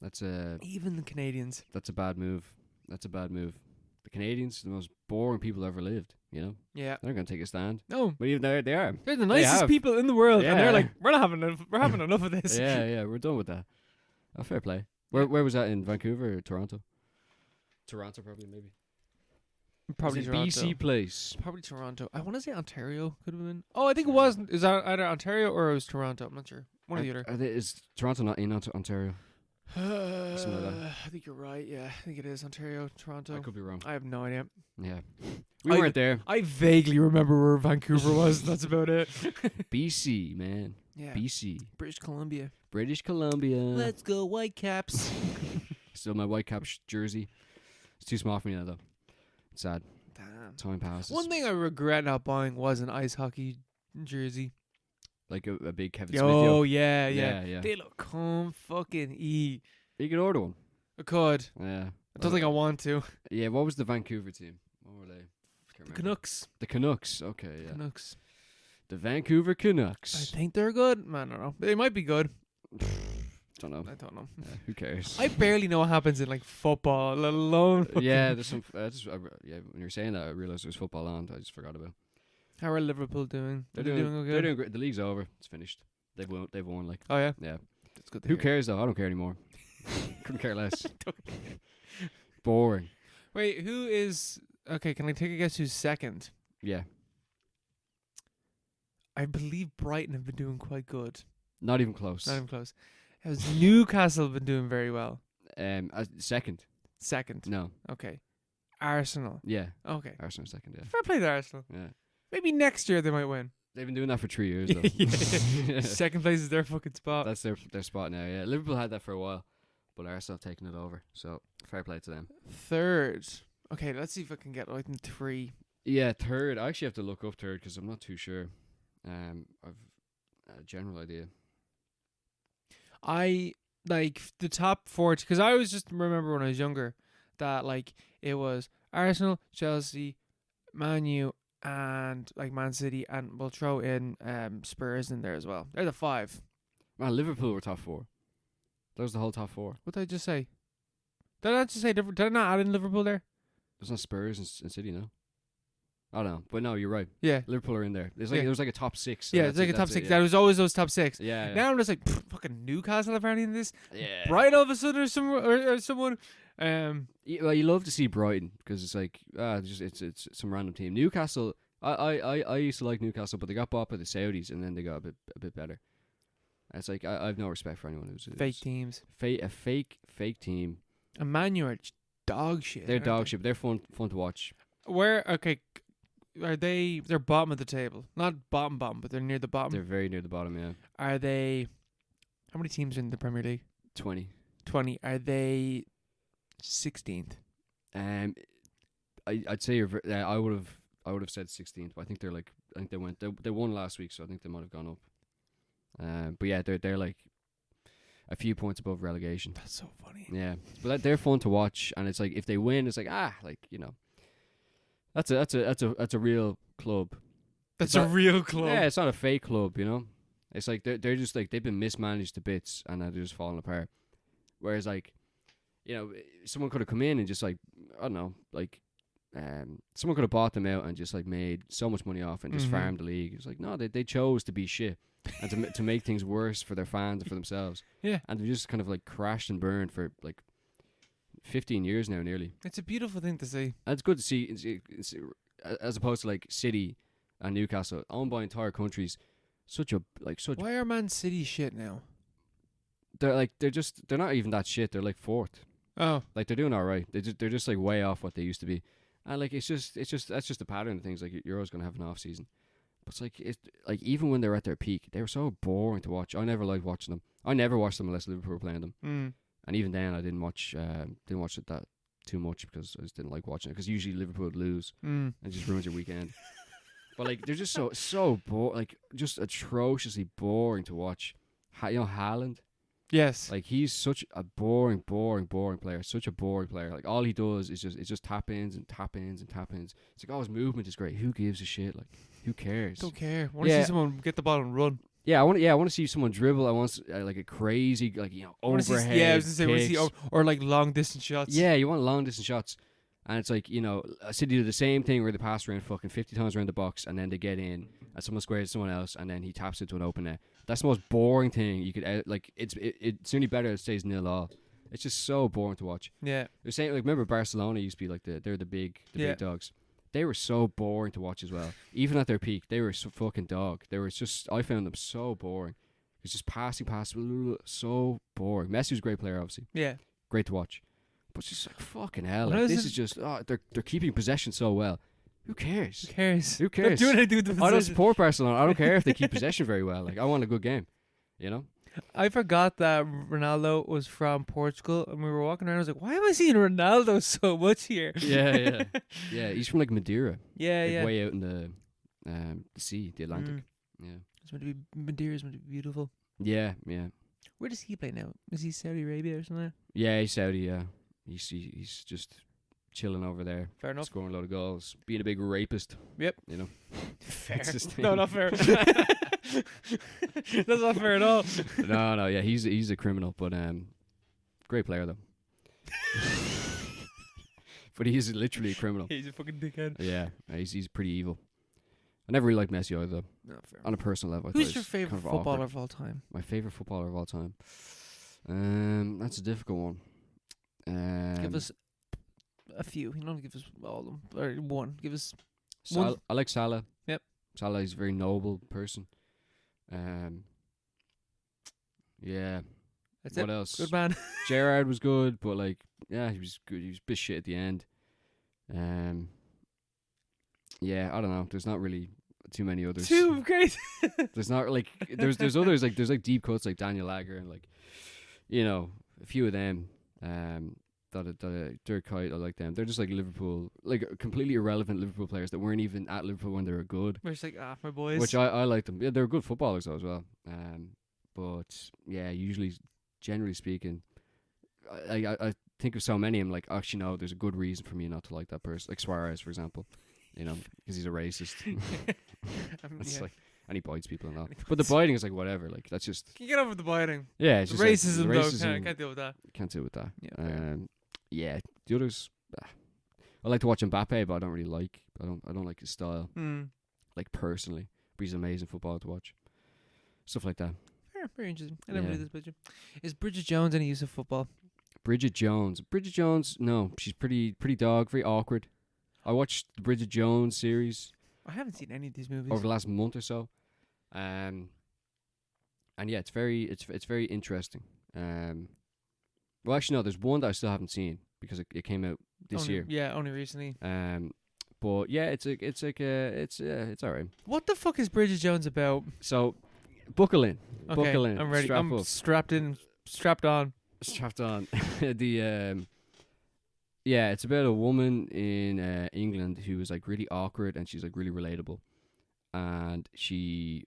That's Even the Canadians. That's a bad move. The Canadians, the most boring people ever lived, Yeah. They're going to take a stand. No. But even they are. They're the nicest people in the world. Yeah. And they're like, we're having enough of this. Yeah, we're done with that. Oh, fair play. Where was that, in Vancouver or Toronto? Toronto, probably, maybe. Probably Is it Toronto. BC place. Probably Toronto. I want to say Ontario could have been. Oh, I think it was. Is that either Ontario or it was Toronto? I'm not sure. One or the other. Is Toronto not in Ontario? Something like that. I think you're right. Yeah, I think it is Ontario, Toronto. I could be wrong. I have no idea. Yeah. We weren't there. I vaguely remember where Vancouver was. That's about it. BC, man. Yeah. BC. British Columbia. British Columbia. Let's go Whitecaps. Still my Whitecaps jersey. It's too small for me now, though. It's sad. Damn. Time passes. One thing I regret not buying was an ice hockey jersey. Like a big Kevin Smith. Oh, yeah. Yeah. They look fucking E. You could order one. I could. Yeah. I don't think I want to. Yeah, what was the Vancouver team? What were they? The Canucks. The Canucks, okay, yeah. Canucks. The Vancouver I Canucks. think they're good. I don't know. They might be good. Don't know. I don't know. Yeah, who cares? I barely know what happens in like football, let alone. Yeah, there's some. When you were saying that, I realized there was football on. I just forgot about. How are Liverpool doing? They're Are they doing okay? They're doing great. The league's over. It's finished. They've won. Like, Oh yeah, yeah. that's good. To Who hear. cares though? I don't care anymore. Couldn't care less. Boring. Wait, who is? Okay, can I take a guess who's second? Yeah. I believe Brighton have been doing quite good. Not even close. Not even close. Has Newcastle been doing very well? Second. Second. No. Okay. Arsenal. Yeah. Okay. Arsenal second. Yeah. Fair play to Arsenal. Yeah. Maybe next year they might win. They've been doing that for 3 years though. Yeah. Second place is their fucking spot. That's their spot now. Yeah. Liverpool had that for a while, but Arsenal have taken it over. So fair play to them. Third. Okay, let's see if I can get like in 3. Yeah, third. I actually have to look up third because I'm not too sure. I've a general idea. I like the top 4, because I always just remember when I was younger that like it was Arsenal, Chelsea, Man U, and like Man City, and we'll throw in Spurs in there as well. They're the 5. Man, Liverpool were top 4. That was the whole top 4. What did I just say? Did I not just say different? Did I not add in Liverpool there? There's not Spurs and City, no. I don't know, but no, you're right. Yeah. Liverpool are in there. There's like Yeah. There was like a top 6. So Yeah, it's like a top 6. yeah. That was always those top 6. Yeah. Now I'm just like, fucking Newcastle have any in this? Yeah. Brighton all of a sudden or someone. Well, you love to see Brighton because it's like it's some random team. Newcastle, I used to like Newcastle, but they got bought by the Saudis and then they got a bit better. It's like I have no respect for anyone who's Fake teams. A fake team. And Man U are dog shit. They're dog shit. But they're fun to watch. Okay, are they? They're bottom of the table, not bottom, but they're near the bottom. They're very near the bottom. Yeah. Are they? How many teams are in the Premier League? 20. 20. Are they 16th? I'd say I would have said 16th, but I think they won last week, so I think they might have gone up. But yeah, they're like a few points above relegation. That's so funny. Yeah, but they're fun to watch, and it's like if they win, it's like that's a real club. That's a real club. Yeah, it's not a fake club, It's like they're just like they've been mismanaged to bits, and they're just falling apart. Whereas like, someone could have come in and just like I don't know, like someone could have bought them out and just like made so much money off and just farmed the league. It's like no, they chose to be shit and to make things worse for their fans and for themselves. Yeah, and they just kind of like crashed and burned for like 15 years now, nearly. It's a beautiful thing to see. And it's good to see, it's, as opposed to like City and Newcastle, owned by entire countries. Why are Man City shit now? They're not even that shit. They're like 4th. Oh, like they're doing all right. They're just like way off what they used to be, and like it's just that's just the pattern of things. Like Euro's gonna have an off season, but it's like even when they're at their peak, they were so boring to watch. I never liked watching them. I never watched them unless Liverpool were playing them. And even then, I didn't watch it that too much because I just didn't like watching it. Because usually Liverpool would lose and it just ruins your weekend. But like they're just so boring, like just atrociously boring to watch. Haaland. Yes. Like he's such a boring player. Such a boring player. Like all he does is just tap ins and tap ins and tap ins. It's like his movement is great. Who gives a shit? Like who cares? Don't care. I want to see someone get the ball and run. Yeah, I want to see someone dribble. I want like a crazy overhead. I was gonna say or like long distance shots. Yeah, you want long distance shots, and it's like City do the same thing where they pass around fucking 50 times around the box, and then they get in, and someone squares someone else, and then he taps it to an open net. That's the most boring thing you could it's only better it stays 0-0. It's just so boring to watch. Yeah, they're saying like remember Barcelona used to be like they're the big dogs. They were so boring to watch as well. Even at their peak, they were so fucking dog. I found them so boring. It's just passing, so boring. Messi was a great player, obviously. Yeah. Great to watch. But it's just like, fucking hell. Like, this is just, they're keeping possession so well. Who cares? They're doing anything with the possession. I don't support Barcelona. I don't care if they keep possession very well. Like, I want a good game, I forgot that Ronaldo was from Portugal, and we were walking around. I was like, "Why am I seeing Ronaldo so much here?" Yeah. He's from like Madeira. Yeah. Way out in the sea, the Atlantic. Yeah. It's meant to be Madeira's meant to be beautiful. Yeah. Where does he play now? Is he Saudi Arabia or something? Yeah, he's Saudi. Yeah, he's just chilling over there. Fair enough. Scoring a load of goals, being a big rapist. Yep. Fair. No, not fair. That's not fair at all. No. Yeah, he's a criminal, but great player though. But he's literally a criminal. He's a fucking dickhead. Yeah, he's pretty evil. I never really liked Messi either. No, fair. On a personal level, Who's your favorite footballer of all time? My favorite footballer of all time. That's a difficult one. Give us a few. You don't give us all of them, or one. Give us one. I like Salah. Yep. Salah is a very noble person. Yeah. That's what it. else? Good man. Gerrard was good, but like, yeah, he was good. He was a bit shit at the end. Yeah, I don't know. There's not really too many others. Too great. There's not like there's others like there's like deep cuts like Daniel Agger and like a few of them. Dirk Kuyt, I like them. They're just like Liverpool, like completely irrelevant Liverpool players that weren't even at Liverpool when they were good. We're just like my boys. Which I like them. Yeah, they're good footballers though as well. But yeah, usually generally speaking, I think of so many. I'm like, actually, no, there's a good reason for me not to like that person. Like Suarez, for example, because he's a racist. It's like, and he bites people and all. But the biting is like whatever. Like that's just. Can you get over the biting? Yeah, it's The just racism, like, though. I can't deal with that. Can't deal with that. Yeah. Yeah. The others, I like to watch Mbappe, but I don't really like. I don't like his style. Like personally, but he's an amazing footballer to watch. Stuff like that. Fair, very interesting. I never knew this about you. Is Bridget Jones any use of football? Bridget Jones, no, she's pretty dog, very awkward. I watched the Bridget Jones series. I haven't seen any of these movies over the last month or so, and yeah, it's very interesting. Well, actually, no, there's one that I still haven't seen because it came out this year. Yeah, only recently. But yeah, it's all right. What the fuck is Bridget Jones about? So, buckle in. Okay, buckle in. I'm ready. Strap I'm up. strapped on. Strapped on. Yeah, it's about a woman in England who is like really awkward and she's like really relatable, and she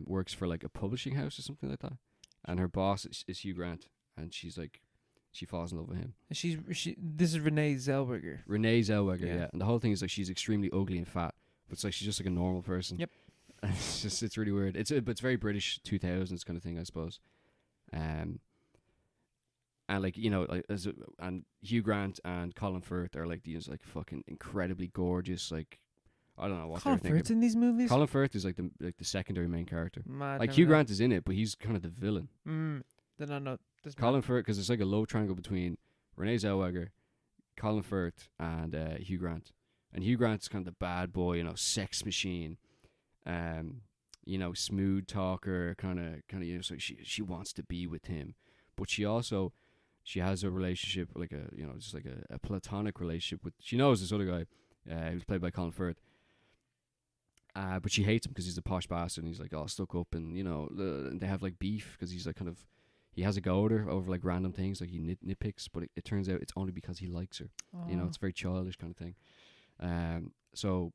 works for like a publishing house or something like that, and her boss is Hugh Grant, and she's like, she falls in love with him. This is Renee Zellweger. Yeah. And the whole thing is like she's extremely ugly and fat, but it's like she's just like a normal person. Yep. And it's really weird. But it's very British 2000s kind of thing, I suppose. And like and Hugh Grant and Colin Firth are like these like fucking incredibly gorgeous, like I don't know what Colin they're thinking. Firth's in these movies. Colin Firth is like the secondary main character. Mad, like Hugh Grant is in it, but he's kind of the villain. Then I know. Colin Firth, because it's like a love triangle between Renee Zellweger, Colin Firth, and Hugh Grant. And Hugh Grant's kind of the bad boy, sex machine, smooth talker, kind of, so she wants to be with him, but she has a relationship, like just like a platonic relationship with. She knows this other guy, who's played by Colin Firth. But she hates him because he's a posh bastard and he's like all stuck up, and they have like beef because he's like kind of. He has a go at her over like random things, like he nitpicks, but it turns out it's only because he likes her. Oh. It's a very childish kind of thing. So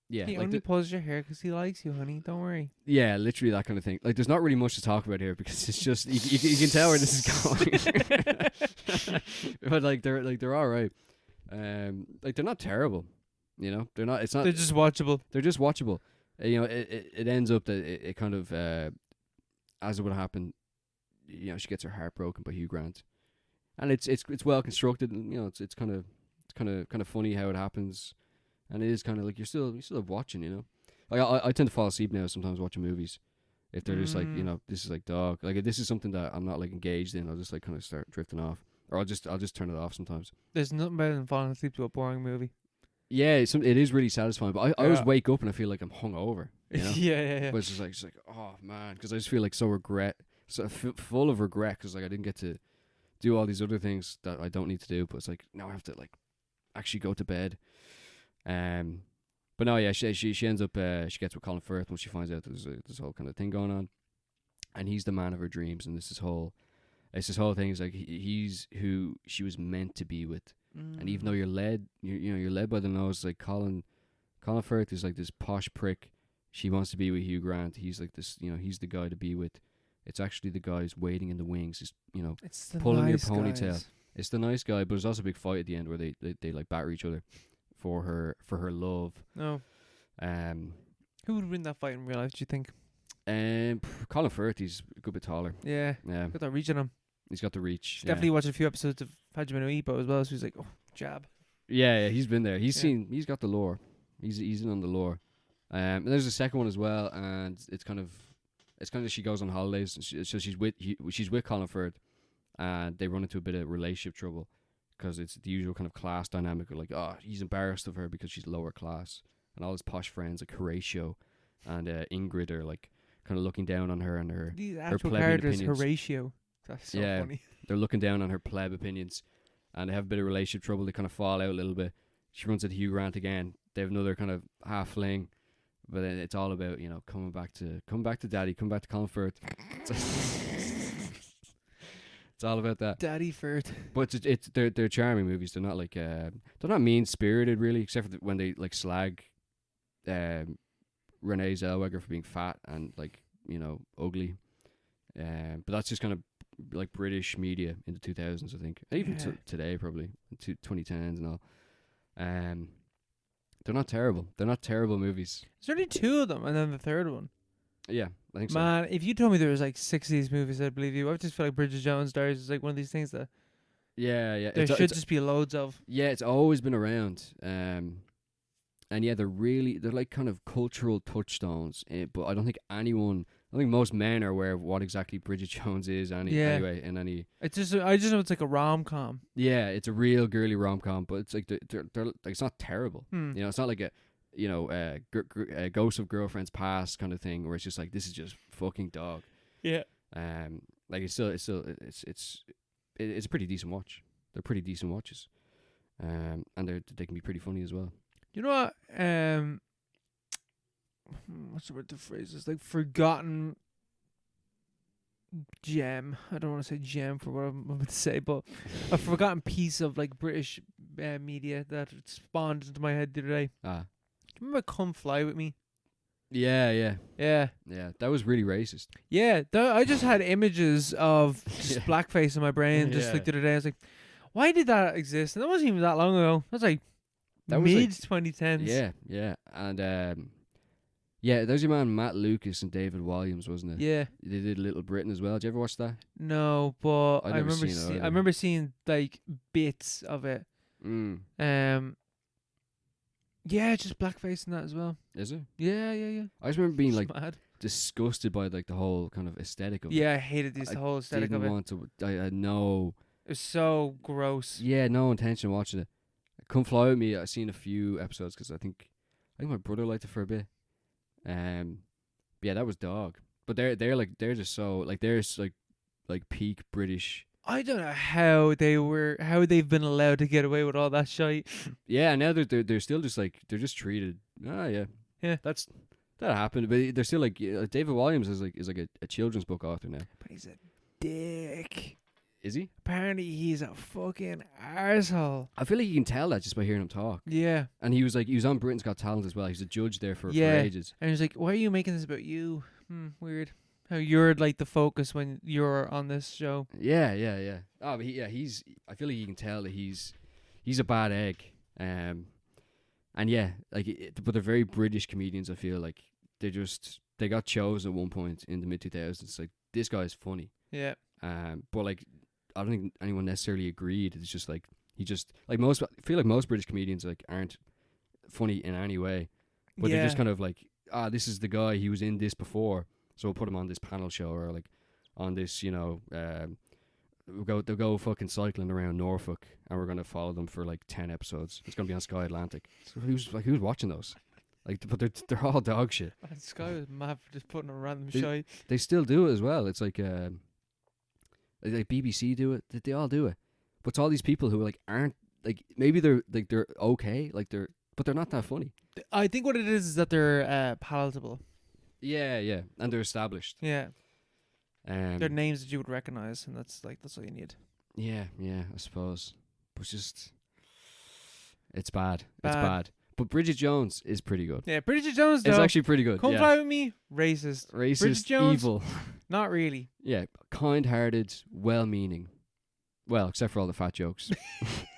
yeah, he like only pulls your hair because he likes you, honey. Don't worry. Yeah, literally that kind of thing. Like, there's not really much to talk about here because it's just you can tell where this is going. But they're all right. Like they're not terrible. They're not. It's not. They're just watchable. They're just watchable. It ends up that it kind of as it would happen. She gets her heart broken by Hugh Grant, and it's well constructed, and it's kind of funny how it happens, and it is kind of like you're still watching. Like I tend to fall asleep now sometimes watching movies if they're just like this is like dog, like if this is something that I'm not like engaged in, I'll just like kind of start drifting off, or I'll just turn it off sometimes. There's nothing better than falling asleep to a boring movie. Yeah, it is really satisfying, but I always wake up and I feel like I'm hungover. Yeah. But it's just like oh man, because I just feel like so full of regret because like I didn't get to do all these other things that I don't need to do, but it's like now I have to like actually go to bed. But no, yeah, she ends up she gets with Colin Firth when she finds out there's this whole kind of thing going on, and he's the man of her dreams, and this whole thing is like he's who she was meant to be with, and even though you're led by the nose, like Colin Firth is like this posh prick. She wants to be with Hugh Grant. He's like this, he's the guy to be with. It's actually the guy who's waiting in the wings, is it's the pulling nice your ponytail. Guys. It's the nice guy, but there's also a big fight at the end where they like batter each other for her love. No. Who would win that fight in real life, do you think? Colin Firth, he's a good bit taller. Yeah. Got that reach on him. He's got the reach. He's definitely watched a few episodes of Hajimme No Ippo as well, so he's like, oh, jab. Yeah, he's been there. He's got the lore. He's in on the lore. And there's a second one as well, and it's kind of she goes on holidays, and so she's with Colin Firth, and they run into a bit of relationship trouble because it's the usual kind of class dynamic of like, he's embarrassed of her because she's lower class, and all his posh friends like Horatio and Ingrid are like kind of looking down on her and her plebeian opinions. Horatio. That's so funny. They're looking down on her pleb opinions, and they have a bit of relationship trouble. They kind of fall out a little bit. She runs into Hugh Grant again. They have another kind of half fling. But then it's all about coming back to Daddy, come back to Colin Firth. It's all about that. Daddy Firth. But they're charming movies. They're not like they're not mean spirited really, except for when they like slag Renee Zellweger for being fat and like ugly. But that's just kind of like British media in the 2000s, I think. Even today, probably 2010s and all. They're not terrible. They're not terrible movies. There's only 2 of them, and then the third one. Yeah, I think Man, if you told me there was like 6 of these movies, I'd believe you. I just feel like Bridget Jones' Diaries is like one of these things that yeah. there should just be loads of. Yeah, it's always been around. And yeah, they're like kind of cultural touchstones. But I don't think most men are aware of what exactly Bridget Jones is. Anyway, in any. It's just I just know it's like a rom-com. Yeah, it's a real girly rom-com, but it's like they're like, it's not terrible. Hmm. You know, it's not like a Ghost of Girlfriend's Past kind of thing where it's just like, this is just fucking dog. Yeah. Like it's a pretty decent watch. They're pretty decent watches. And they can be pretty funny as well. You know what? What's the word to phrase this? Like forgotten gem. I don't want to say gem for what I'm about to say, but a forgotten piece of like British media that spawned into my head the other day. Remember Come Fly With Me? Yeah. Yeah. That was really racist. Yeah, I just had images of just blackface in my brain just like the other day. I was like, why did that exist? And that wasn't even that long ago. That was like mid 2010s. Yeah. And yeah, there's your man Matt Lucas and David Walliams, wasn't it? Yeah. They did Little Britain as well. Did you ever watch that? No, but I I remember seeing like bits of it. Yeah, just blackface in that as well. Is it? Yeah. I just remember being like mad. disgusted by like the whole kind of aesthetic of it. Yeah, I hated the whole aesthetic of it. I had no. It was so gross. Yeah, no intention of watching it. Come Fly With Me. I've seen a few episodes because I think my brother liked it for a bit. Yeah, that was dog. But they're just so like they're like peak British. I don't know how they've been allowed to get away with all that shit. Yeah, now they're still just like they're just treated. Yeah. That happened, but they're still like David Walliams is like a children's book author now. But he's a dick. Is he? Apparently he's a fucking arsehole. I feel like you can tell that just by hearing him talk. Yeah. And he was on Britain's Got Talent as well. He was a judge there for ages. And he's like, why are you making this about you? Weird. How you're like the focus when you're on this show. Yeah. Oh, but he's. I feel like you can tell that he's a bad egg. And yeah, like, but they're very British comedians. I feel like they got shows at one point in the mid 2000s. Like, this guy's funny. Yeah. But like, I don't think anyone necessarily agreed. It's just like I feel like most British comedians like aren't funny in any way, but they're just kind of like, this is the guy, he was in this before, so we'll put him on this panel show, or like on this, they'll go fucking cycling around Norfolk, and we're gonna follow them for like 10 episodes. It's gonna be on Sky Atlantic. So who's watching those? Like, but they're all dog shit. Sky was mad for just putting a random show. They still do it as well. It's like like BBC do it. They all do it. But it's all these people who like aren't like, maybe they're okay, but they're not that funny. I think what it is that they're palatable. Yeah, and they're established. Yeah. They're names that you would recognize, and that's all you need. Yeah, I suppose. But it's bad. It's bad. But Bridget Jones is pretty good. Yeah, Bridget Jones, though, it's actually pretty good. Come Fly With Me, racist. Bridget Jones, evil. Not really. Yeah, kind-hearted, well-meaning. Well, except for all the fat jokes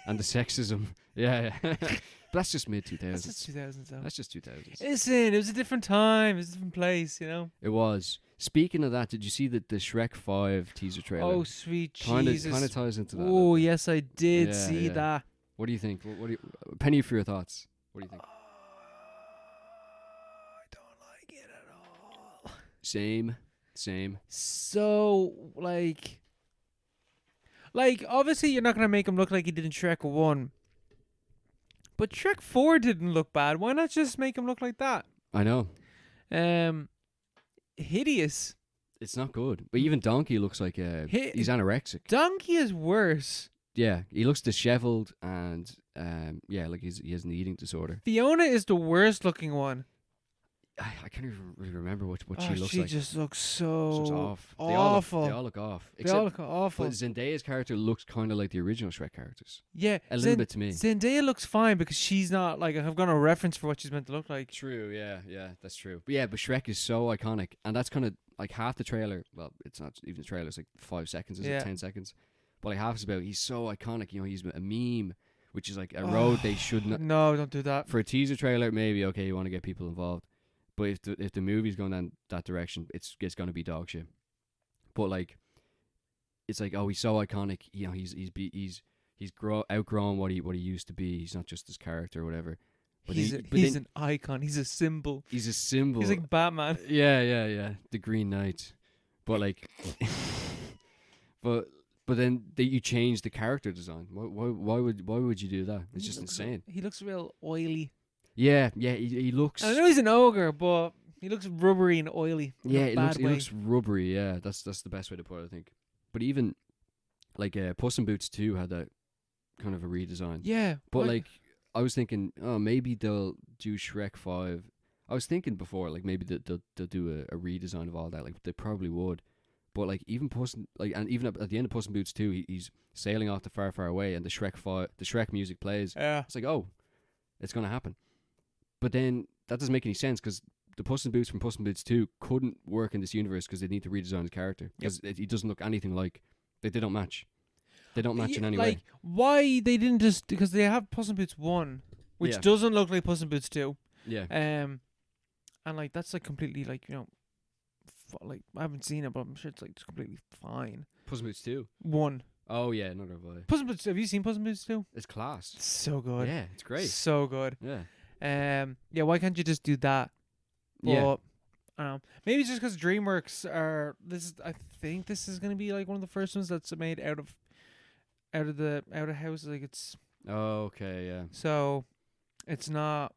and the sexism. Yeah. But that's just mid 2000s. That's just 2000s, though. That's just 2000s. Listen, it was a different time. It was a different place, It was. Speaking of that, did you see the Shrek 5 teaser trailer? Oh, sweet Jesus. Kind of ties into that. Oh, yes, I did see that. What do you think? Penny for your thoughts. What do you think? I don't like it at all. Same. So, like obviously you're not going to make him look like he did in Shrek 1. But Shrek 4 didn't look bad. Why not just make him look like that? I know. Hideous. It's not good. But even Donkey looks like he's anorexic. Donkey is worse. Yeah, he looks disheveled and like he has an eating disorder. Fiona is the worst looking one. I can't even really remember what she looks like. She just looks so off. Awful. They all look off. They all look awful. But Zendaya's character looks kind of like the original Shrek characters. Yeah, a little bit to me. Zendaya looks fine because she's not like, I've got a reference for what she's meant to look like. True. Yeah, that's true. But Shrek is so iconic, and that's kind of, like half the trailer. Well, it's not even the trailer. It's like 5 seconds. Is Yeah. it 10 seconds? But like half is about he's so iconic. You know, he's a meme, which is like a road they should not. No, don't do that. For a teaser trailer, maybe okay, you want to get people involved. But if the movie's going down that direction, it's going to be dog shit. But like, it's like, oh, he's so iconic. You know, he's outgrown what he used to be. He's not just this character or whatever. But He's an icon. He's a symbol. He's a symbol. He's like Batman. Yeah. The Green Knight. But like, but then you change the character design. Why would you do that? It's just insane. He looks real oily. Yeah. He looks. I know he's an ogre, but he looks rubbery and oily. Yeah, in a bad he way. looks rubbery. Yeah, that's the best way to put it, I think. But even like Puss in Boots 2 had that kind of a redesign. Yeah, But like, I was thinking, oh, maybe they'll do Shrek 5. I was thinking before, like maybe they'll do a redesign of all that. Like they probably would. But like even and even at the end of Puss in Boots 2, he's sailing off to far, far away, and the Shrek music plays. yeah, It's like, oh, it's gonna happen. But then that doesn't make any sense because the Puss in Boots from Puss in Boots 2 couldn't work in this universe because they need to redesign his character because he doesn't look anything like. They don't match. They don't match in any way. Like why they didn't just because they have Puss in Boots 1, which doesn't look like Puss in Boots 2. Yeah. And like that's like completely like like I haven't seen it, but I'm sure it's like just completely fine. Puss in Boots 2. 1. Oh yeah, not have I. Puss in Boots. Have you seen Puss in Boots 2? It's class. It's so good. Yeah, it's great. So good. Yeah. Yeah. Why can't you just do that? But, Yeah. I don't know. Maybe it's just because DreamWorks are. I think this is gonna be like one of the first ones that's made out of house. Like it's. Oh, okay. Yeah. So, it's not.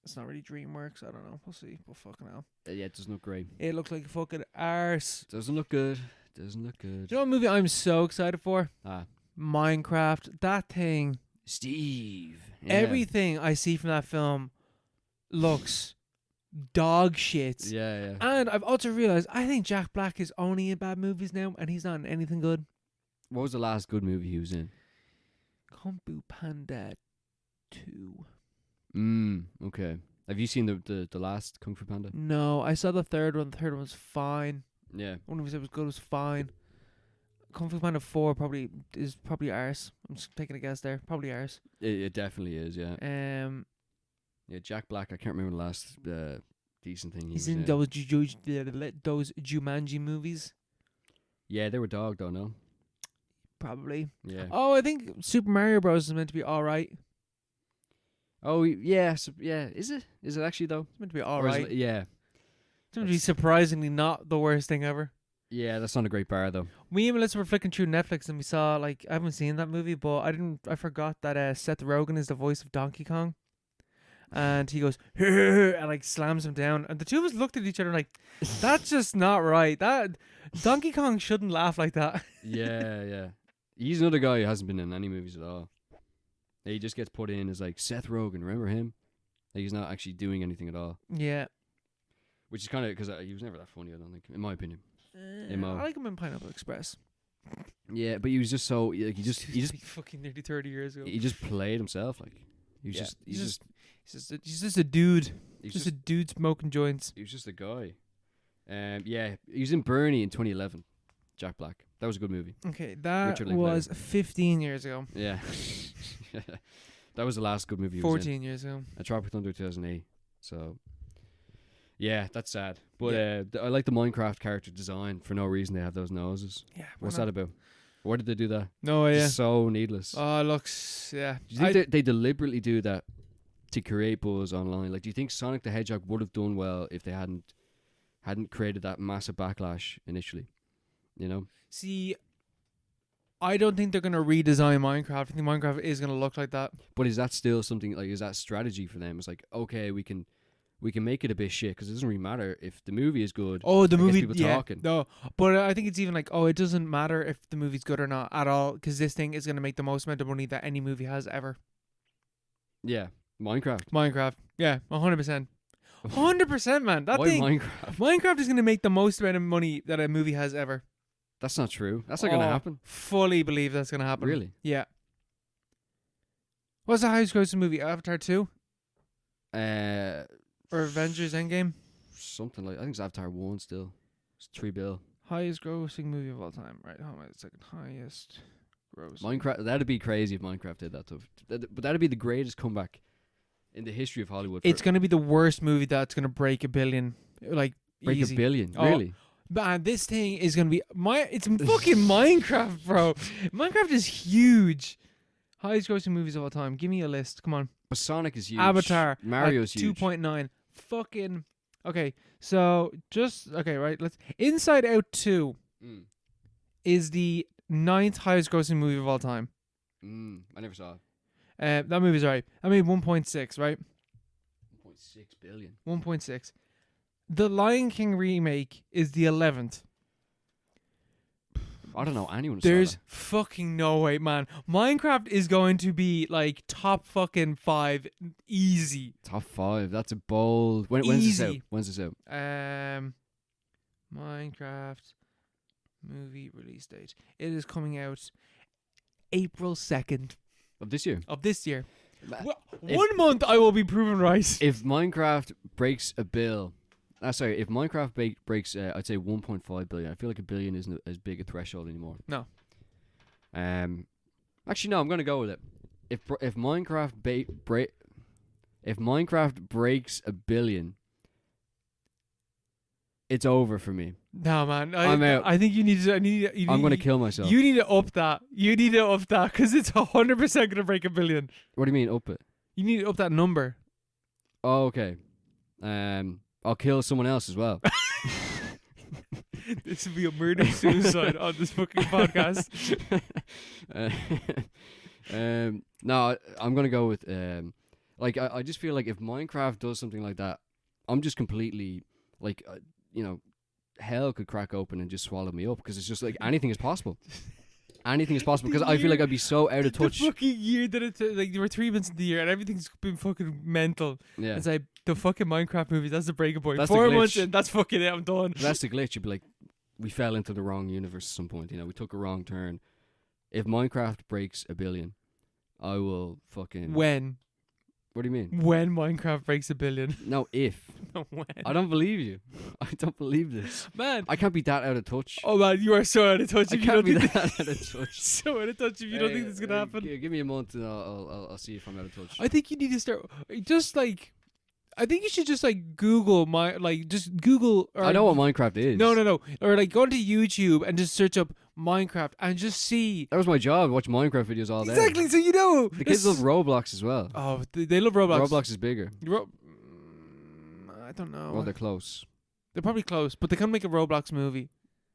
It's not really DreamWorks. I don't know. We'll see. But fucking hell. Yeah, it doesn't look great. It looked like a fucking arse. Doesn't look good. Do you know what movie I'm so excited for? Minecraft. That thing. Steve. Yeah. Everything I see from that film looks dog shit. Yeah. And I've also realized I think Jack Black is only in bad movies now, and he's not in anything good. What was the last good movie he was in? Kung Fu Panda 2. Okay. Have you seen the last Kung Fu Panda? No, I saw the third one. The third one was fine. Yeah. One of them said was good, was fine. Kung Fu Panda 4 is probably arse. I'm just taking a guess there. Probably arse. It definitely is, yeah. Yeah, Jack Black, I can't remember the last decent thing he's was in those Jumanji movies. Yeah, they were dog though, no? Probably. Yeah. Oh, I think Super Mario Bros. Is meant to be alright. Oh, yeah. Is it? Is it actually though? It's meant to be Or is alright. yeah. It's meant to be surprisingly not the worst thing ever. Yeah, that's not a great bar though. Me and Melissa were flicking through Netflix and we saw, like, I haven't seen that movie, but I forgot that Seth Rogen is the voice of Donkey Kong. And he goes, and like slams him down. And the two of us looked at each other like, that's just not right. That Donkey Kong shouldn't laugh like that. Yeah. He's another guy who hasn't been in any movies at all. He just gets put in as like Seth Rogen, remember him? Like, he's not actually doing anything at all. Yeah. Which is kind of, because he was never that funny, I don't think, in my opinion. I like him in Pineapple Express. Yeah, but he was just so, like, he just like fucking nearly 30 years ago. He just played himself, like. He's just a dude. He's just a dude smoking joints. He was just a guy. Yeah, he was in Bernie in 2011. Jack Black. That was a good movie. Okay, that was 15 years ago. Yeah. That was the last good movie he 14 was in. years ago. Tropic Thunder 2008. So, yeah, that's sad. But I like the Minecraft character design. For no reason they have those noses. Yeah. What's that about? Why did they do that? No idea. Just so needless. Oh, it looks, yeah. Do you think they deliberately do that to create buzz online? Like, do you think Sonic the Hedgehog would have done well if they hadn't created that massive backlash initially? You know? See, I don't think they're going to redesign Minecraft. I think Minecraft is going to look like that. But is that still something, like, is that strategy for them? It's like, okay, we can make it a bit shit because it doesn't really matter if the movie is good. Oh, the movie, people yeah. talking. No, but I think it's even like, it doesn't matter if the movie's good or not at all because this thing is going to make the most amount of money that any movie has ever. Yeah, Minecraft. Yeah, 100%. 100%, man. That Why thing. Minecraft is going to make the most amount of money that a movie has ever. That's not true. That's not going to happen. Fully believe that's going to happen. Really? Yeah. What's the highest grossing movie? Avatar 2? Or Avengers Endgame? Something like, I think it's Avatar 1 still. It's $3 billion. Highest grossing movie of all time. Right, hold on a second. Highest grossing. Minecraft. That'd be crazy if Minecraft did that. But that'd be the greatest comeback in the history of Hollywood. It's going to be the worst movie that's going to break $1 billion. Like, break easy. $1 billion. Oh, really? Man, this thing is going to be... It's fucking Minecraft, bro. Minecraft is huge. Highest grossing movies of all time. Give me a list. Come on. But Sonic is huge. Avatar. Mario's huge. 2.9. Fucking... Okay, so just... Okay, right. Let's... Inside Out 2 is the 9th highest grossing movie of all time. I never saw it. That movie's right. I mean, 1.6, right? 1.6 billion. 1.6. The Lion King remake is the 11th. I don't know anyone. There's fucking no way, man. Minecraft is going to be like top fucking 5 easy. Top 5. That's a bold. When's this out? When's this out? Minecraft movie release date. It is coming out April 2nd Of this year. Well, 1 month I will be proven right. If Minecraft breaks a bill. If Minecraft breaks, I'd say 1.5 billion. I feel like $1 billion isn't as big a threshold anymore. No. Actually, no. I'm gonna go with it. If Minecraft if Minecraft breaks $1 billion, it's over for me. No, man. I'm out. I think you need to. I'm gonna kill myself. You need to up that. Because it's 100% gonna break $1 billion. What do you mean up it? You need to up that number. Oh, okay. I'll kill someone else as well. This would be a murder suicide on this fucking podcast. No, I'm gonna go with I just feel like if Minecraft does something like that, I'm just completely hell could crack open and just swallow me up because it's just like anything is possible. Anything is possible because I feel like I'd be so out of touch. The fucking year that it's like there were 3 months in the year and everything's been fucking mental. Yeah, it's like the fucking Minecraft movies. That's the breaking point. That's 4 months in, that's fucking it. I'm done. That's the glitch. You'd be like, we fell into the wrong universe at some point. We took a wrong turn. If Minecraft breaks $1 billion, I will fucking. When? What do you mean? When Minecraft breaks $1 billion? No, if. No, when? I don't believe you. I don't believe this. Man. I can't be that out of touch. Oh, man, you are so out of touch. I can't be that out of touch. So out of touch if you don't think this is going to happen. Give me a month and I'll see if I'm out of touch. I think you need to start. I think you should just Google Google. I know what Minecraft is. No. Or go onto YouTube and just search up Minecraft and just see. That was my job. Watch Minecraft videos all day. Exactly. So you know. The kids love Roblox as well. Oh, they love Roblox. Roblox is bigger. I don't know. Well, they're close. They're probably close, but they can make a Roblox movie.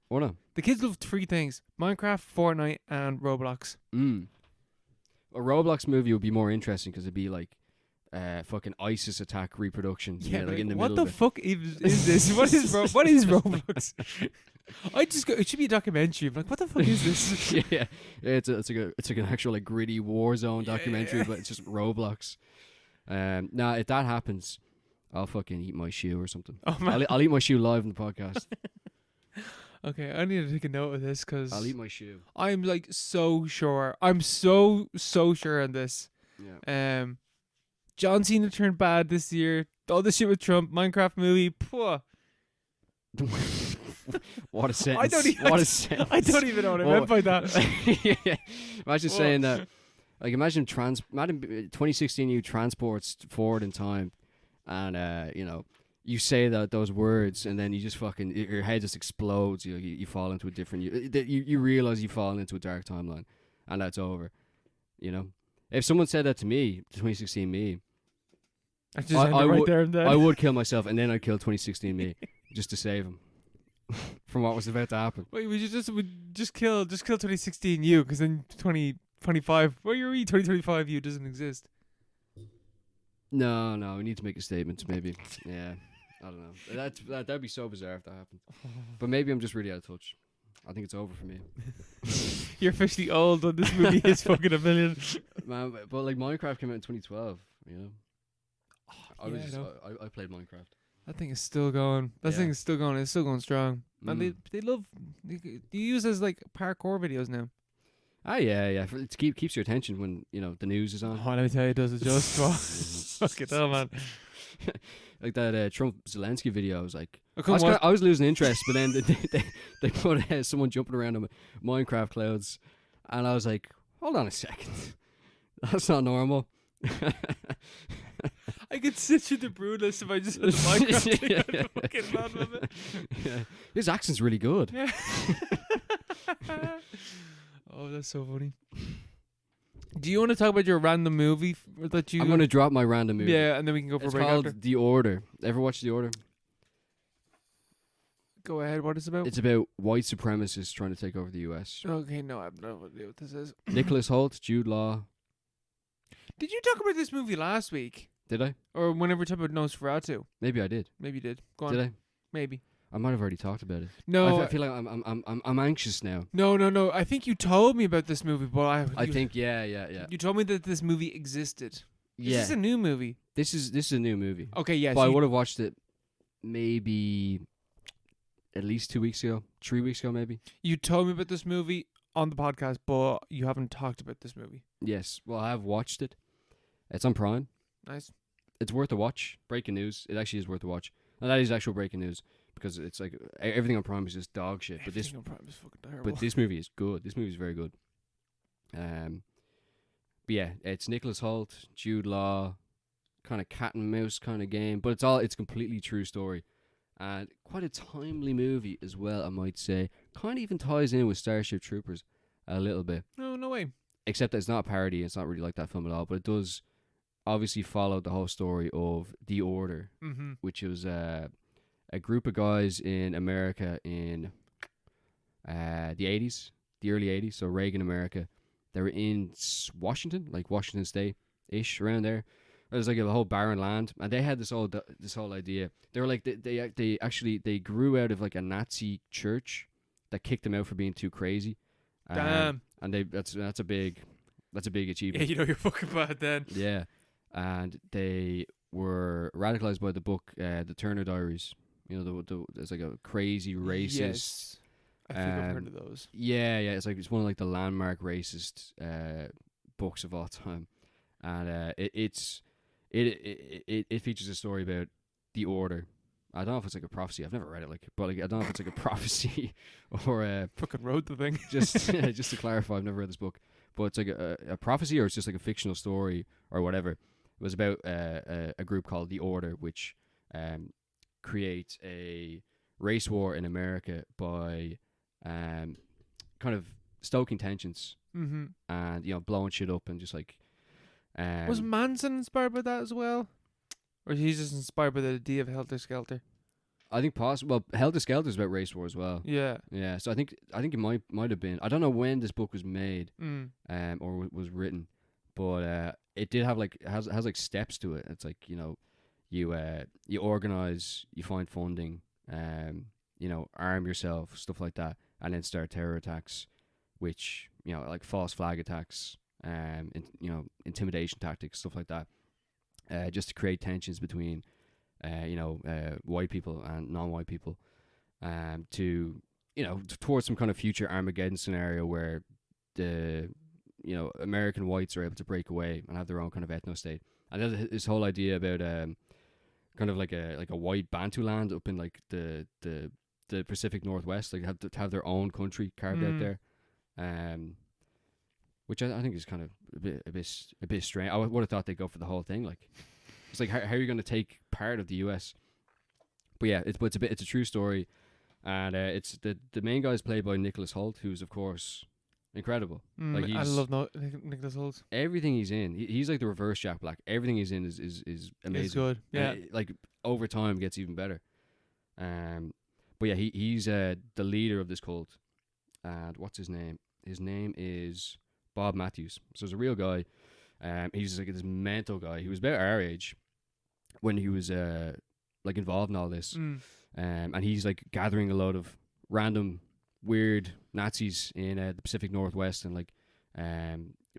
Or no? The kids love 3 things: Minecraft, Fortnite, and Roblox. A Roblox movie would be more interesting because it'd be like fucking ISIS attack reproduction. Yeah, like in the what middle the fuck is this? What is Roblox? It should be a documentary. I'm like, what the fuck is this? Yeah. It's like an actual gritty war zone documentary, but it's just Roblox. Now if that happens, I'll fucking eat my shoe or something. Oh, man. I'll eat my shoe live in the podcast. Okay, I need to take a note of this because I'll eat my shoe. I'm so sure. I'm so sure on this. Yeah. John Cena turned bad this year. All this shit with Trump, Minecraft movie. Pwah. What a sentence! I don't even know what I meant by that. Yeah. Imagine saying that. Imagine 2016 you transports forward in time, and you say those words, and then you just fucking your head just explodes. You fall into a different. You realize you fall into a dark timeline, and that's over. If someone said that to me, 2016 me, I would kill myself, and then I'd kill 2016 me just to save him from what was about to happen. Wait, would just kill 2016 you, because then 2025, 2025 you doesn't exist. No, we need to make a statement, maybe. Yeah, I don't know. That'd be so bizarre if that happened. But maybe I'm just really out of touch. I think it's over for me. You're officially old when this movie is fucking $1 billion. Man, but Minecraft came out in 2012. I played Minecraft. That thing is still going. Thing is still going. It's still going strong. And they use it as parkour videos now. Ah, yeah. It keeps your attention when the news is on. Oh, let me tell you, it does it just. Fuck it, hell, man. like that Trump Zelensky video. I was like, couldn't watch. I was losing interest, but then they put someone jumping around on Minecraft clouds, and I was like, hold on a second, that's not normal. I could sit you the Brutus if I just had the Minecraft thing. I'd fucking run with it. Yeah. His accent's really good. Yeah. Oh, that's so funny. Do you want to talk about your random movie that you? I'm going to drop my random movie. Yeah, and then we can go for it's a break called after. The Order. Ever watch The Order? Go ahead. What is it about? It's about white supremacists trying to take over the U.S. Okay, no, I have no idea what this is. Nicholas Hoult, Jude Law. Did you talk about this movie last week? Did I? Or whenever we talked about Nosferatu? Maybe I did. Maybe you did. Go on. Did I? Maybe. I might have already talked about it. No, I feel like I'm anxious now. No. I think you told me about this movie, but I think yeah. You told me that this movie existed. Yeah. Is this a new movie? This is a new movie. Okay, yes. But I would have watched it maybe at least 2 weeks ago, 3 weeks ago maybe. You told me about this movie on the podcast, but you haven't talked about this movie. Yes. Well, I have watched it. It's on Prime. Nice. It's worth a watch. Breaking news. It actually is worth a watch. And that is actual breaking news because it's like everything on Prime is just dog shit. But Everything on Prime is fucking terrible. But this movie is good. This movie is very good. But yeah, it's Nicholas Hoult, Jude Law, kind of cat and mouse kind of game. But it's completely true story. And quite a timely movie as well, I might say. Kind of even ties in with Starship Troopers a little bit. No way. Except that it's not a parody. It's not really like that film at all. But it does obviously follow the whole story of The Order, which was a group of guys in America in the 80s, the early 80s, so Reagan America. They were in Washington, like Washington State-ish, around there. There's like a whole barren land, and they had this whole idea. They were like they grew out of like a Nazi church that kicked them out for being too crazy. Damn. And that's a big achievement. Yeah, you know you're fucking bad then. Yeah, and they were radicalized by the book, the Turner Diaries. You know, there's like a crazy racist. Yes. I think I've heard of those. Yeah. It's one of like the landmark racist books of all time, and it features a story about the Order. I don't know if it's like a prophecy. I've never read it, but I don't know if it's like a prophecy or fucking wrote the thing. just to clarify, I've never read this book, but it's like a prophecy or it's just like a fictional story or whatever. It was about a group called the Order, which creates a race war in America by kind of stoking tensions and blowing shit up and just like. Was Manson inspired by that as well? Or he's just inspired by the idea of Helter Skelter? I think possible. Well, Helter Skelter is about race war as well. Yeah. Yeah. So I think it might have been. I don't know when this book was made, or was written, but it did have like has like steps to it. It's like you organize, you find funding, arm yourself, stuff like that, and then start terror attacks, which like false flag attacks, intimidation tactics, stuff like that. Just to create tensions between, white people and non-white people, towards some kind of future Armageddon scenario where the, American whites are able to break away and have their own kind of ethno-state. And there's this whole idea about kind of like a white Bantu land up in like the Pacific Northwest, like to have their own country carved out there. Which I think is kind of a bit strange. I would have thought they'd go for the whole thing. Like, it's like how are you going to take part of the U.S.? But yeah, it's a true story, and it's the main guy is played by Nicholas Hoult, who's of course incredible. Like I love Nicholas Hoult. Everything he's in, he's like the reverse Jack Black. Everything he's in is amazing. It's good. Yeah, and like over time gets even better. But yeah, he's the leader of this cult, and what's his name? His name is Bob Matthews. So he's a real guy. He's like this mental guy. He was about our age when he was like involved in all this. And he's like gathering a lot of random weird Nazis in the Pacific Northwest and like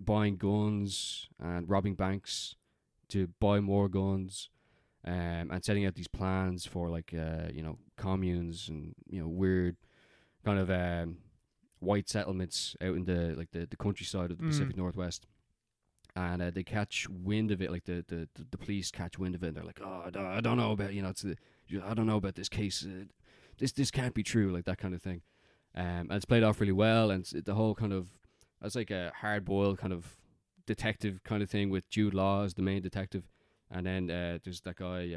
buying guns and robbing banks to buy more guns, and setting out these plans for like communes and weird kind of white settlements out in the countryside of the Pacific Northwest. and they catch wind of it. Like the police catch wind of it, and they're like, "Oh, I don't know about I don't know about this case. This can't be true." Like that kind of thing. And it's played off really well, and the whole kind of it's like a hard boiled kind of detective kind of thing with Jude Law as the main detective, and then there's that guy.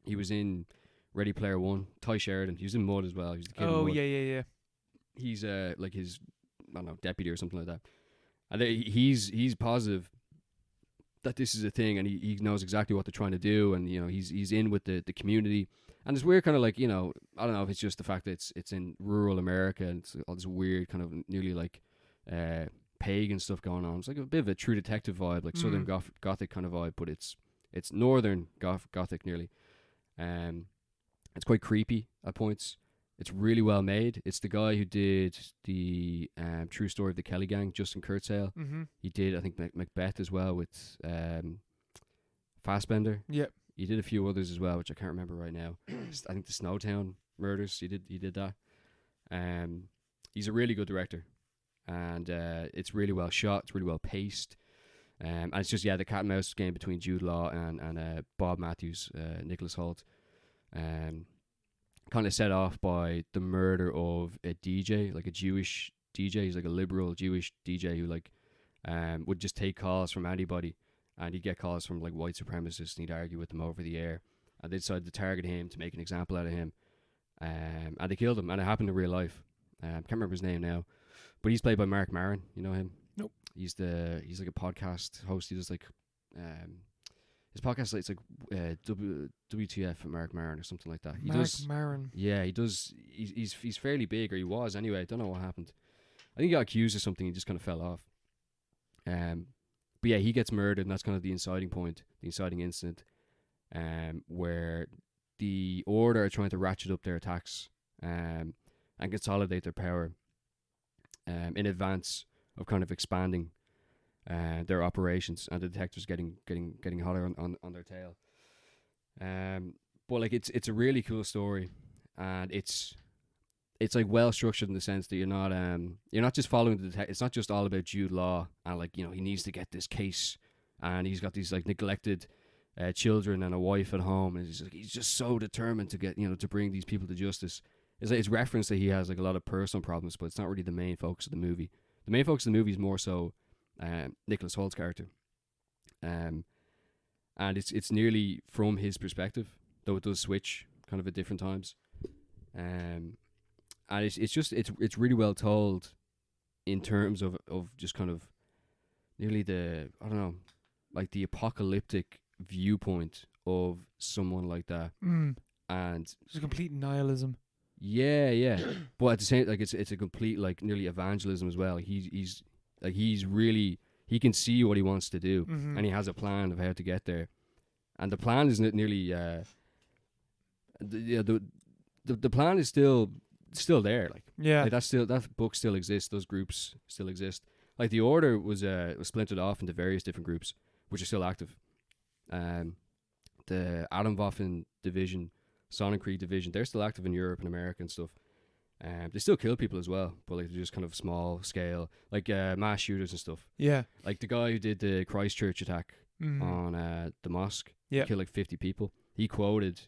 He was in Ready Player One. Ty Sheridan. He was in Mud as well. He was the kid in Mud. Yeah. He's like his I don't know deputy or something like that, and he's positive that this is a thing, and he knows exactly what they're trying to do, and he's in with the community, and it's weird kind of like I don't know if it's just the fact that it's in rural America and it's all this weird kind of nearly like pagan stuff going on. It's like a bit of a True Detective vibe, like Southern Gothic kind of vibe, but it's Northern Gothic nearly. It's quite creepy at points. It's really well made. It's the guy who did the True Story of the Kelly Gang, Justin Kurtzale. Mm-hmm. He did, I think, Macbeth as well with Fassbender. Yep. He did a few others as well, which I can't remember right now. I think the Snowtown Murders. He did that. He's a really good director, and it's really well shot. It's really well paced. And it's just the cat and mouse game between Jude Law and Bob Matthews, Nicholas Hoult. Kind of set off by the murder of a DJ, like a Jewish DJ. He's like a liberal Jewish DJ who like would just take calls from anybody, and he'd get calls from like white supremacists, and he'd argue with them over the air. And they decided to target him to make an example out of him, and they killed him. And it happened in real life. Can't remember his name now, but he's played by Mark Maron. You know him? Nope. He's like a podcast host. He does like his podcast, it's like WTF with Mark Maron or something like that. Mark Maron. Yeah, he does. He's fairly big, or he was anyway. I don't know what happened. I think he got accused of something. He just kind of fell off. But yeah, he gets murdered, and that's kind of the inciting point, the inciting incident, where the Order are trying to ratchet up their attacks and consolidate their power in advance of kind of expanding their operations, and the detectives getting hotter on their tail. But like it's a really cool story, and it's like well structured in the sense that you're not just following the detective. It's not just all about Jude Law and like he needs to get this case, and he's got these like neglected children and a wife at home, and he's just so determined to get to bring these people to justice. It's referenced that he has like a lot of personal problems, but it's not really the main focus of the movie. The main focus of the movie is more so Nicholas Holt's character, and it's nearly from his perspective, though it does switch kind of at different times, and it's really well told in terms of just kind of nearly the the apocalyptic viewpoint of someone like that, and it's a complete nihilism. Yeah, but at the same it's a complete like nearly evangelism as well. He's really, he can see what he wants to do, and he has a plan of how to get there, and the plan is nearly the plan is still there. Like that book still exists. Those groups still exist. Like the Order was splintered off into various different groups, which are still active. The Atomwaffen division, Sonnenkrieg division, they're still active in Europe and America and stuff. They still kill people as well, but like they're just kind of small scale, like mass shooters and stuff. Yeah, like the guy who did the Christchurch attack on the mosque, killed like 50 people. He quoted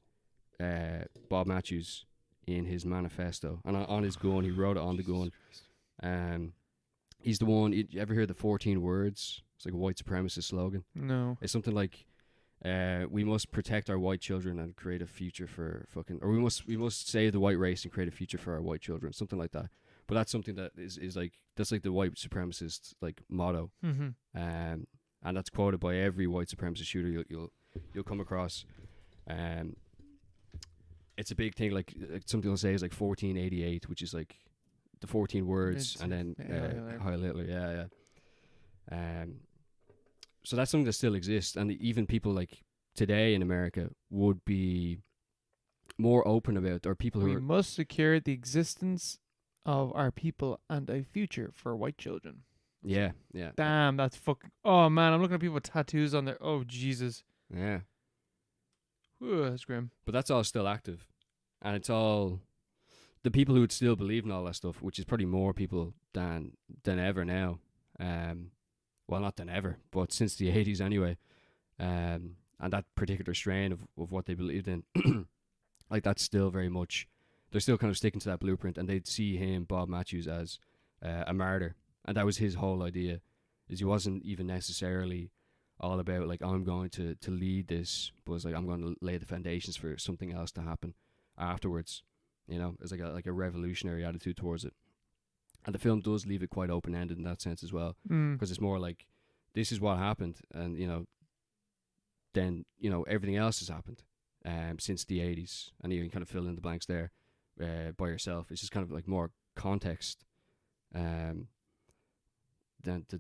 Bob Matthews in his manifesto, and on his gun, he wrote it on the gun. He's the one. You ever hear the 14 words? It's like a white supremacist slogan. No, it's something like, we must protect our white children and create a future for fucking, or we must save the white race and create a future for our white children, something like that. But that's something that is like, that's like the white supremacist like motto, and that's quoted by every white supremacist shooter you'll come across. It's a big thing. Like something they'll say is like 1488, which is like the 14 words, and then Heil Hitler. Yeah. So that's something that still exists, and even people like today in America would be more open about, or people we must secure the existence of our people and a future for white children. Yeah. Damn, that's fucking. Oh man, I'm looking at people with tattoos on their. Oh Jesus. Yeah. Ooh, that's grim. But that's all still active, and it's all the people who would still believe in all that stuff, which is probably more people than ever now. well, not than ever, but since the 80s anyway. And that particular strain of what they believed in, like that's still very much, they're still kind of sticking to that blueprint, and they'd see him, Bob Matthews, as a martyr. And that was his whole idea, is he wasn't even necessarily all about like, I'm going to lead this, but was like, I'm going to lay the foundations for something else to happen afterwards. You know, it's like a revolutionary attitude towards it. And the film does leave it quite open-ended in that sense as well, because it's more like, this is what happened, and you know, then you know everything else has happened since the 80s, and you can kind of fill in the blanks there by yourself. It's just kind of like more context than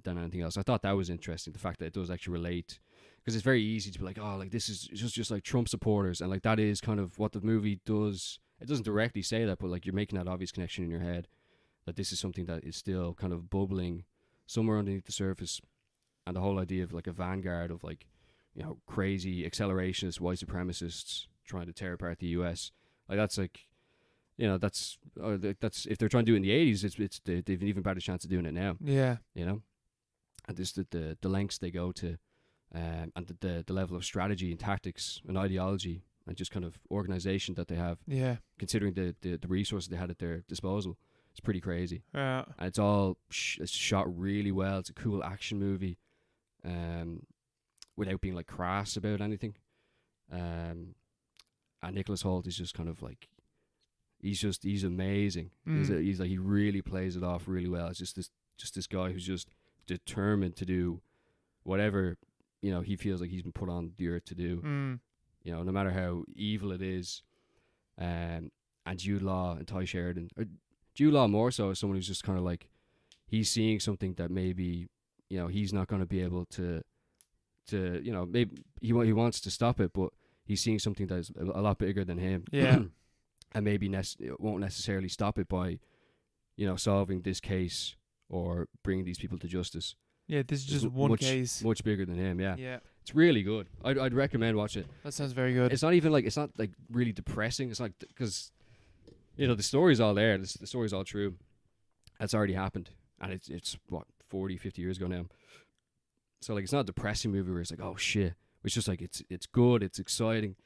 anything else. I thought that was interesting, the fact that it does actually relate, because it's very easy to be like, oh, like this is just like Trump supporters, and like that is kind of what the movie does. It doesn't directly say that, but like you're making that obvious connection in your head that this is something that is still kind of bubbling somewhere underneath the surface. And the whole idea of like a vanguard of like, you know, crazy accelerationist white supremacists trying to tear apart the US, like that's like, you know, that's if they're trying to do it in the 80s, they've an even better chance of doing it now. Yeah, you know, and just the lengths they go to, and the level of strategy and tactics and ideology and just kind of organization that they have. Yeah, considering the resources they had at their disposal, it's pretty crazy. yeah. And it's all it's shot really well. It's a cool action movie, without being like crass about anything. And Nicholas Hoult is just kind of like, he's amazing. He's like, he really plays it off really well. It's just this guy who's just determined to do whatever, you know, he feels like he's been put on the earth to do. You know, no matter how evil it is. And Jude Law and Ty Sheridan, or Jude Law more so, as someone who's just kind of like, he's seeing something that maybe, you know, he's not going to be able to, you know, maybe he wants to stop it, but he's seeing something that's a lot bigger than him. Yeah. And maybe won't necessarily stop it by, you know, solving this case or bringing these people to justice. Yeah, this is just one case. Much bigger than him, yeah. Yeah. It's really good. I'd recommend watching it. That sounds very good. It's not like really depressing. It's like, because, you know, the story's all there. The story's all true. It's already happened. And it's what, 40, 50 years ago now. So like, it's not a depressing movie where it's like, oh shit. It's just like, it's good, it's exciting,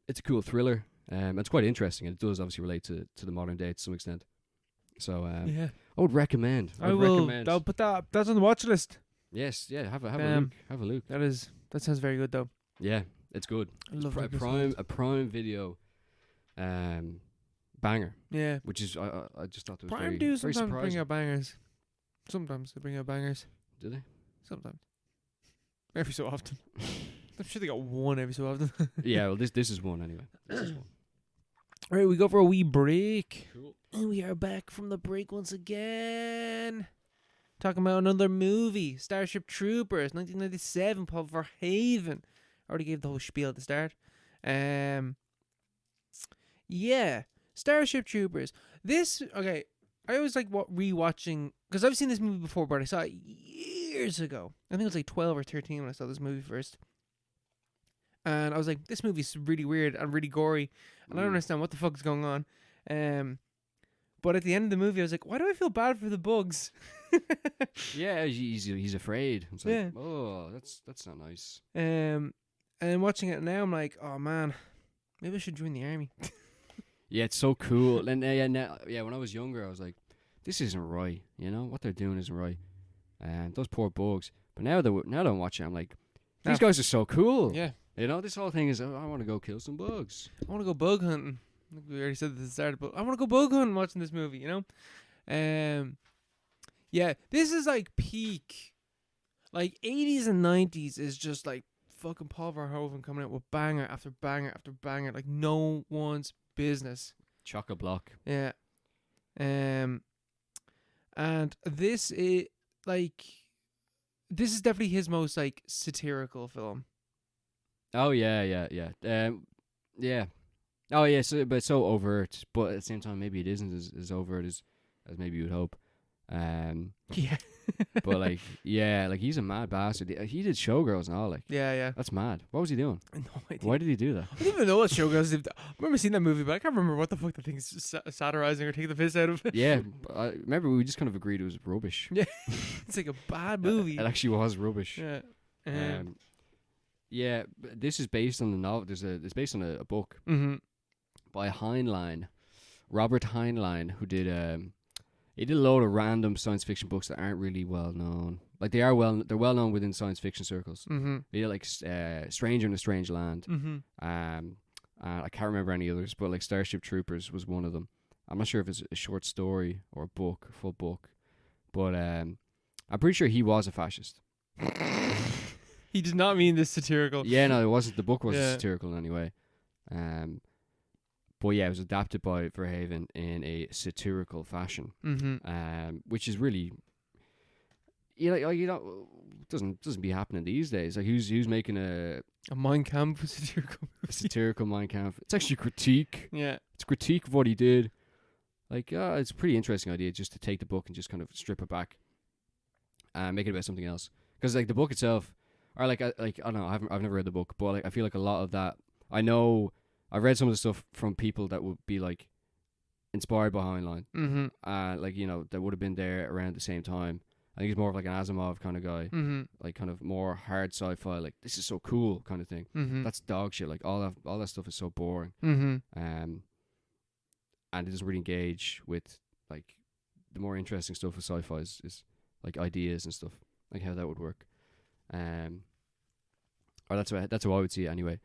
it's a cool thriller. It's quite interesting, and it does obviously relate to the modern day to some extent. So yeah, I would recommend. I'll put that's on the watch list. Yes, yeah, have a look. Have a look. That sounds very good though. Yeah, it's good. I love a Prime Video banger. Yeah, which is I just thought it was Prime very sometimes surprising. bring out bangers. Sometimes they bring out bangers. Do they? Sometimes. Every so often. I'm sure they got one every so often. Yeah, well, this is one anyway. This is one. All right, we go for a wee break. Cool. And we are back from the break once again. Talking about another movie, Starship Troopers, 1997, Paul Verhoeven. I already gave the whole spiel at the start. Yeah, Starship Troopers. Okay, I always like rewatching, because I've seen this movie before, but I saw it years ago. I think it was like 12 or 13 when I saw this movie first. And I was like, this movie's really weird and really gory, and I don't understand what the fuck is going on. But at the end of the movie, I was like, why do I feel bad for the bugs? Yeah, he's afraid. It's like, oh, that's not nice. And watching it now, I'm like, oh man, maybe I should join the army. Yeah, it's so cool. And when I was younger, I was like, this isn't right. You know, what they're doing isn't right. And those poor bugs. But now that I'm watching, I'm like, these guys are so cool. Yeah. You know, this whole thing is, I want to go kill some bugs. I want to go bug hunting. We already said this at the start, but I want to go bug hunting watching this movie, you know? Yeah, this is like peak. Like 80s and 90s is just like fucking Paul Verhoeven coming out with banger after banger after banger, like no one's business. Chock-a-block. Yeah. And this is definitely his most like satirical film. Oh yeah. Yeah. Oh yeah. But it's so overt, but at the same time, maybe it isn't as overt as maybe you would hope. Yeah. But like, yeah, like he's a mad bastard. He did Showgirls and all. Like, Yeah. that's mad. What was he doing? No idea. Why did he do that? I don't even know what Showgirls did. I remember seeing that movie, but I can't remember what the fuck the thing's satirizing or taking the piss out of it. Yeah, I remember we just kind of agreed it was rubbish. Yeah. It's like a bad movie. It actually was rubbish. Yeah. Yeah, this is based on the novel. It's based on a book by Heinlein, Robert Heinlein, who did he did a load of random science fiction books that aren't really well known. Like they're well known within science fiction circles. He did like Stranger in a Strange Land. I can't remember any others, but like Starship Troopers was one of them. I'm not sure if it's a short story or a book, a full book, but I'm pretty sure he was a fascist. He did not mean this satirical. Yeah, no, it wasn't. The book wasn't satirical in any way. But yeah, it was adapted by Verhaven in a satirical fashion, which is really, doesn't be happening these days. Like who's making a Mein Kampf satirical movie? A satirical Mein Kampf. It's actually critique. Yeah, it's critique of what he did. Like, it's a pretty interesting idea just to take the book and just kind of strip it back, and make it about something else. Because like the book itself. Or I don't know. I've never read the book, but like I feel like a lot of that. I know I've read some of the stuff from people that would be like inspired by Heinlein. Like that would have been there around the same time. I think he's more of like an Asimov kind of guy, like kind of more hard sci-fi. Like this is so cool kind of thing. That's dog shit. Like all that stuff is so boring. And it doesn't really engage with like the more interesting stuff of sci-fi is like ideas and stuff, like how that would work. Or that's how I would see it anyway.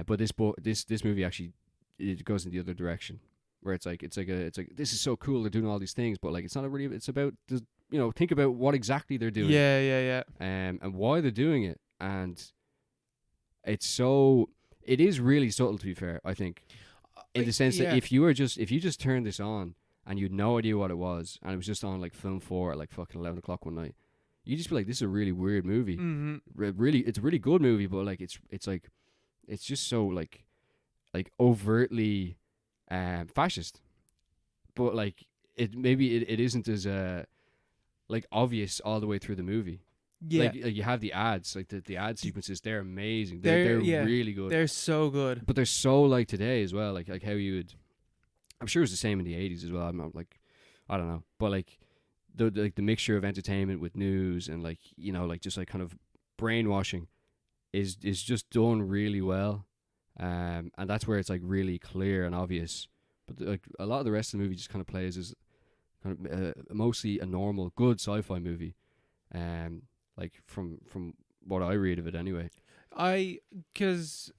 But this movie actually it goes in the other direction, where it's like this is so cool, they're doing all these things, but like it's not really. It's about think about what exactly they're doing. Yeah. And why they're doing it, and it is really subtle, to be fair. I think, in the sense that if you just turned this on and you had no idea what it was, and it was just on like Film 4 at like fucking 11 o'clock one night. You just be like, this is a really weird movie. It's a really good movie, but like it's just so like overtly fascist. But like it isn't as like obvious all the way through the movie. Yeah, like you have the ads, like the ad sequences. They're amazing. They're really good. They're so good. But they're so like today as well. Like how you would. I'm sure it was the same in the 80s as well. I'm not like, I don't know, but like. The mixture of entertainment with news and like just like kind of brainwashing is just done really well, and that's where it's like really clear and obvious. But like a lot of the rest of the movie just kind of plays as kind of mostly a normal good sci-fi movie, like from what I read of it anyway. I was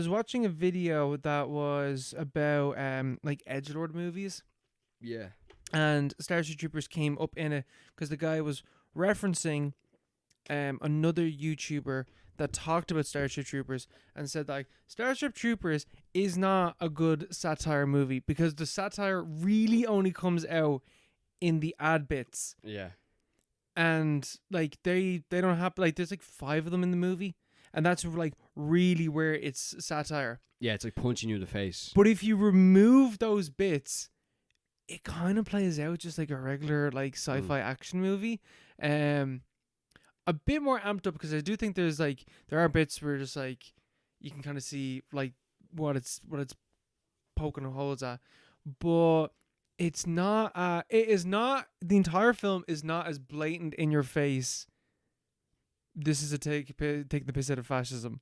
watching a video that was about like edgelord movies. Yeah. And Starship Troopers came up in it because the guy was referencing another YouTuber that talked about Starship Troopers and said like Starship Troopers is not a good satire movie because the satire really only comes out in the ad bits. Yeah. And like they don't have like there's like 5 of them in the movie, and that's like really where it's satire. Yeah, it's like punching you in the face. But if you remove those bits, it kind of plays out just like a regular like sci-fi action movie. A bit more amped up because I do think there are bits where just like you can kind of see like what it's poking holes at, but it's not the entire film is not as blatant in your face. This is a take the piss out of fascism.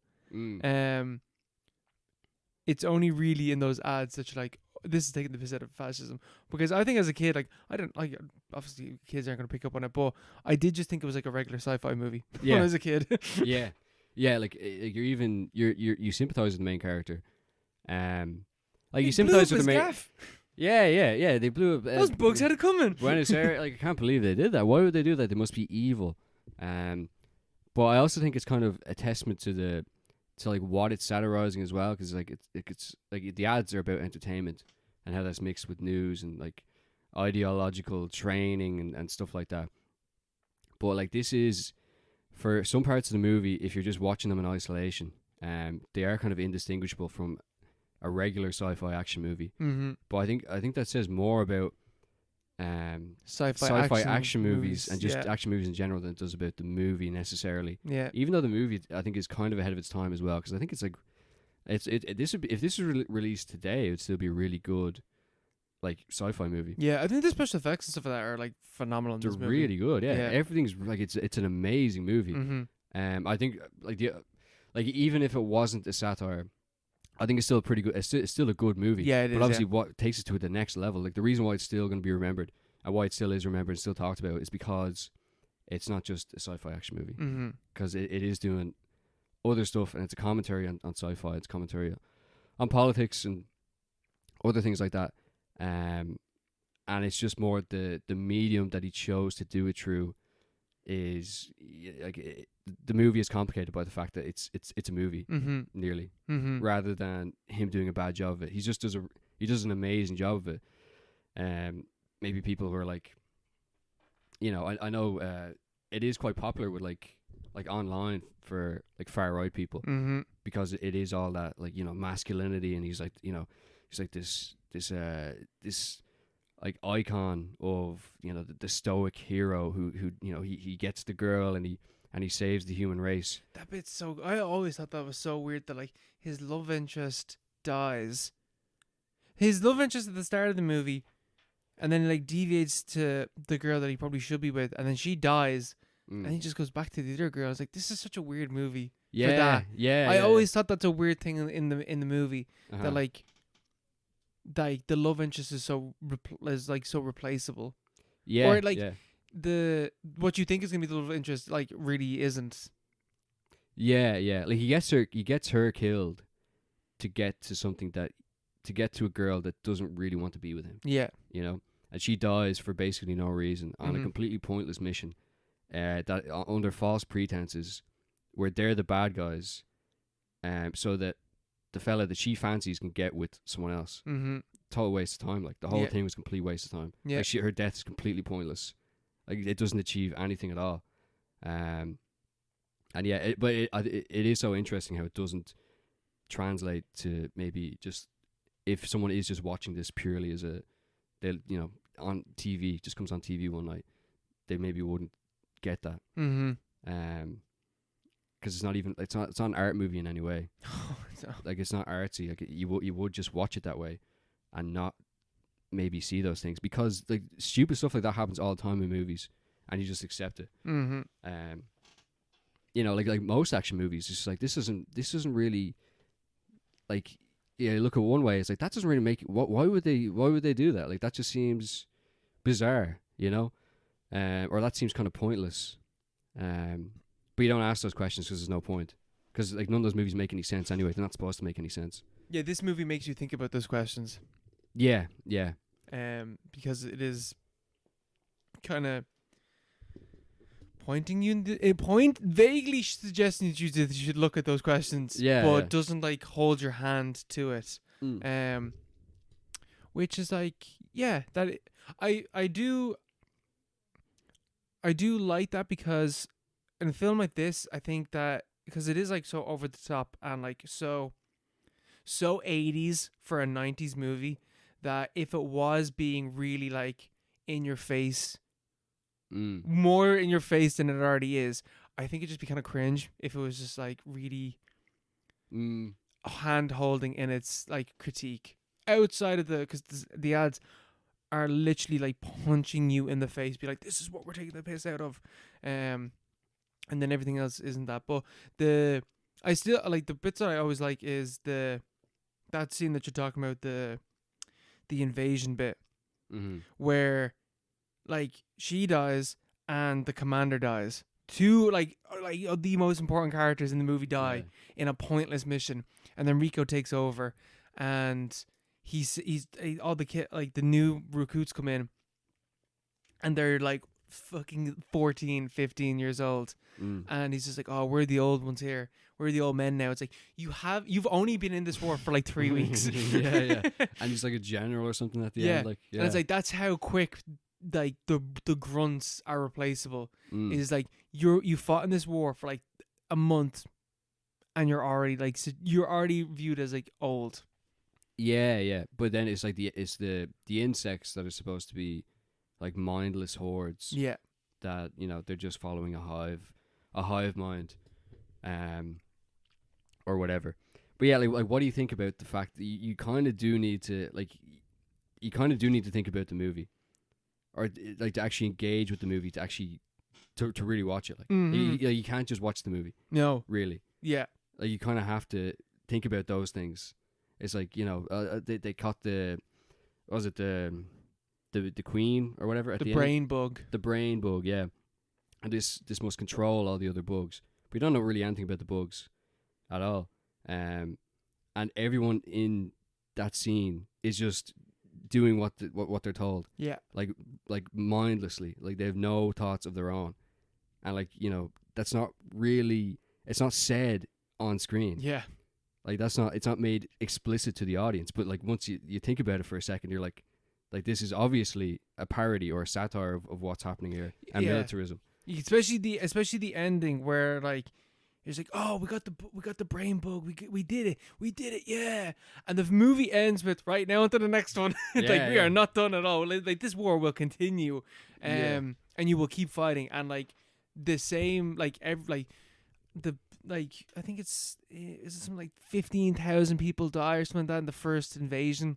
It's only really in those ads that you're like, this is taking the piss out of fascism. Because I think as a kid, like I don't like obviously kids aren't gonna pick up on it, but I did just think it was like a regular sci-fi movie when I was a kid. yeah, like you sympathize with the main character, like you sympathize with the main. Gaff. Yeah. They blew up. Those bugs had it coming. Buenos Aires, like I can't believe they did that. Why would they do that? They must be evil. But I also think it's kind of a testament to like what it's satirizing as well, because like it's like the ads are about entertainment and how that's mixed with news and like ideological training and stuff like that. But like this is, for some parts of the movie, if you're just watching them in isolation, they are kind of indistinguishable from a regular sci-fi action movie. But I think that says more about Sci-fi action movies and just yeah. action movies in general than it does about the movie necessarily. Yeah. Even though the movie I think is kind of ahead of its time as well, because I think it's like this would be, if this was released today, it would still be a really good like sci-fi movie. Yeah, I think the special effects and stuff like that are like phenomenal in They're this movie. really good. Yeah, Yeah. everything's like it's an amazing movie. Mm-hmm. I think like even if it wasn't a satire, I think it's still pretty good. It's still a good movie. Yeah, it is. But obviously, what takes it to the next level, like the reason why it's still going to be remembered and why it still is remembered and still talked about, is because it's not just a sci-fi action movie. Because it is doing other stuff, and it's a commentary on sci-fi. It's commentary on politics and other things like that. And it's just more the medium that he chose to do it through is like the movie is complicated by the fact that it's a movie nearly rather than him doing a bad job of it. He just does an amazing job of it. Maybe people who are like, I know it is quite popular with like online for like far right people because it is all that like masculinity, and he's like this like icon of the stoic hero who he gets the girl and he saves the human race. That bit's so. I always thought that was so weird that like his love interest dies. His love interest at the start of the movie, and then like deviates to the girl that he probably should be with, and then she dies, and he just goes back to the other girl. I was like, this is such a weird movie. Yeah, for that. yeah. I always thought that's a weird thing in the movie that like the love interest is so so replaceable. Yeah, or like yeah. what you think is gonna be the love interest like really isn't. Yeah, yeah. Like he gets her killed to get to a girl that doesn't really want to be with him. Yeah. And she dies for basically no reason on a completely pointless mission. That under false pretenses, where they're the bad guys, so that the fella that she fancies can get with someone else. Total waste of time. Like the whole thing was a complete waste of time. Yeah. Like her death is completely pointless. Like it doesn't achieve anything at all. And yeah, but it is so interesting how it doesn't translate to maybe just if someone is just watching this purely as they on TV, just comes on TV one night, they maybe wouldn't get that. Because it's not even it's not an art movie in any way. Like it's not artsy. Like you would just watch it that way, and not maybe see those things, because like stupid stuff like that happens all the time in movies, and you just accept it. Like most action movies, it's just like this isn't really like look at one way, it's like that doesn't really make it. Why would they do that? Like that just seems bizarre, or that seems kind of pointless. But you don't ask those questions because there's no point. Because like none of those movies make any sense anyway. They're not supposed to make any sense. Yeah, this movie makes you think about those questions. Yeah, yeah. Because it is kind of pointing you vaguely suggesting that you should look at those questions. Yeah, but yeah. doesn't like hold your hand to it. Which is like that I do like that, because in a film like this, I think that because it is like so over the top and like so 80s for a 90s movie, that if it was being really like in your face, more in your face than it already is, I think it'd just be kind of cringe if it was just like really hand holding in its like critique outside of because the ads are literally like punching you in the face, be like, this is what we're taking the piss out of, and then everything else isn't that. But I still like the bits that I always like is that scene that you're talking about, the invasion bit, where like she dies and the commander dies. Two like the most important characters in the movie die in a pointless mission, and then Rico takes over, and he's all the kid like the new recruits come in, and they're like fucking 14, 15 years old, and he's just like, oh, we're the old ones here, we're the old men now. It's like, you've only been in this war for like 3 weeks. yeah And he's like a general or something at the end, like and it's like that's how quick like the grunts are replaceable. Is like you fought in this war for like a month, and you're already viewed as like old. Yeah, but then it's like the insects that are supposed to be like mindless hordes. Yeah. That they're just following a hive mind, or whatever. But yeah, like what do you think about the fact that you kind of do need to think about the movie, or like to actually engage with the movie, to actually to really watch it. Like you can't just watch the movie. No. Really. Yeah. Like you kind of have to think about those things. It's like they caught the queen or whatever at the brain end. bug. The brain bug, yeah. And this must control all the other bugs. We don't know really anything about the bugs at all. And everyone in that scene is just doing what they're told. Yeah. Like mindlessly. Like they have no thoughts of their own. And like, that's not really, it's not said on screen. Yeah. Like it's not made explicit to the audience, but like once you think about it for a second, you're like this is obviously a parody or a satire of what's happening here, and militarism. Especially the ending where like it's like, oh, we got the brain bug, we did it, yeah. And the movie ends with right now onto the next one. We are not done at all. Like this war will continue, and you will keep fighting, and like the same I think is it something like 15,000 people die or something like that in the first invasion,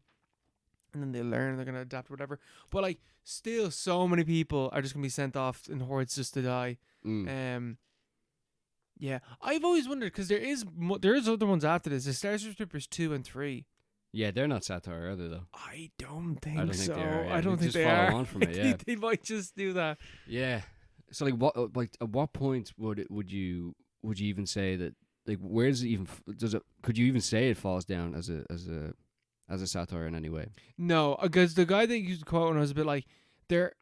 and then they learn they're gonna adapt or whatever. But like still, so many people are just gonna be sent off in hordes just to die. Yeah, I've always wondered because there is other ones after this. There's Starship Troopers 2 and 3. Yeah, they're not satire, are they though? I don't think so. They are, yeah. I don't think just they follow are. on from it. Yeah, they might just do that. Yeah. So at what point would you even say that, like, where does it even could you even say it falls down as a satire in any way? No, because the guy that used to quote when I was a bit like, there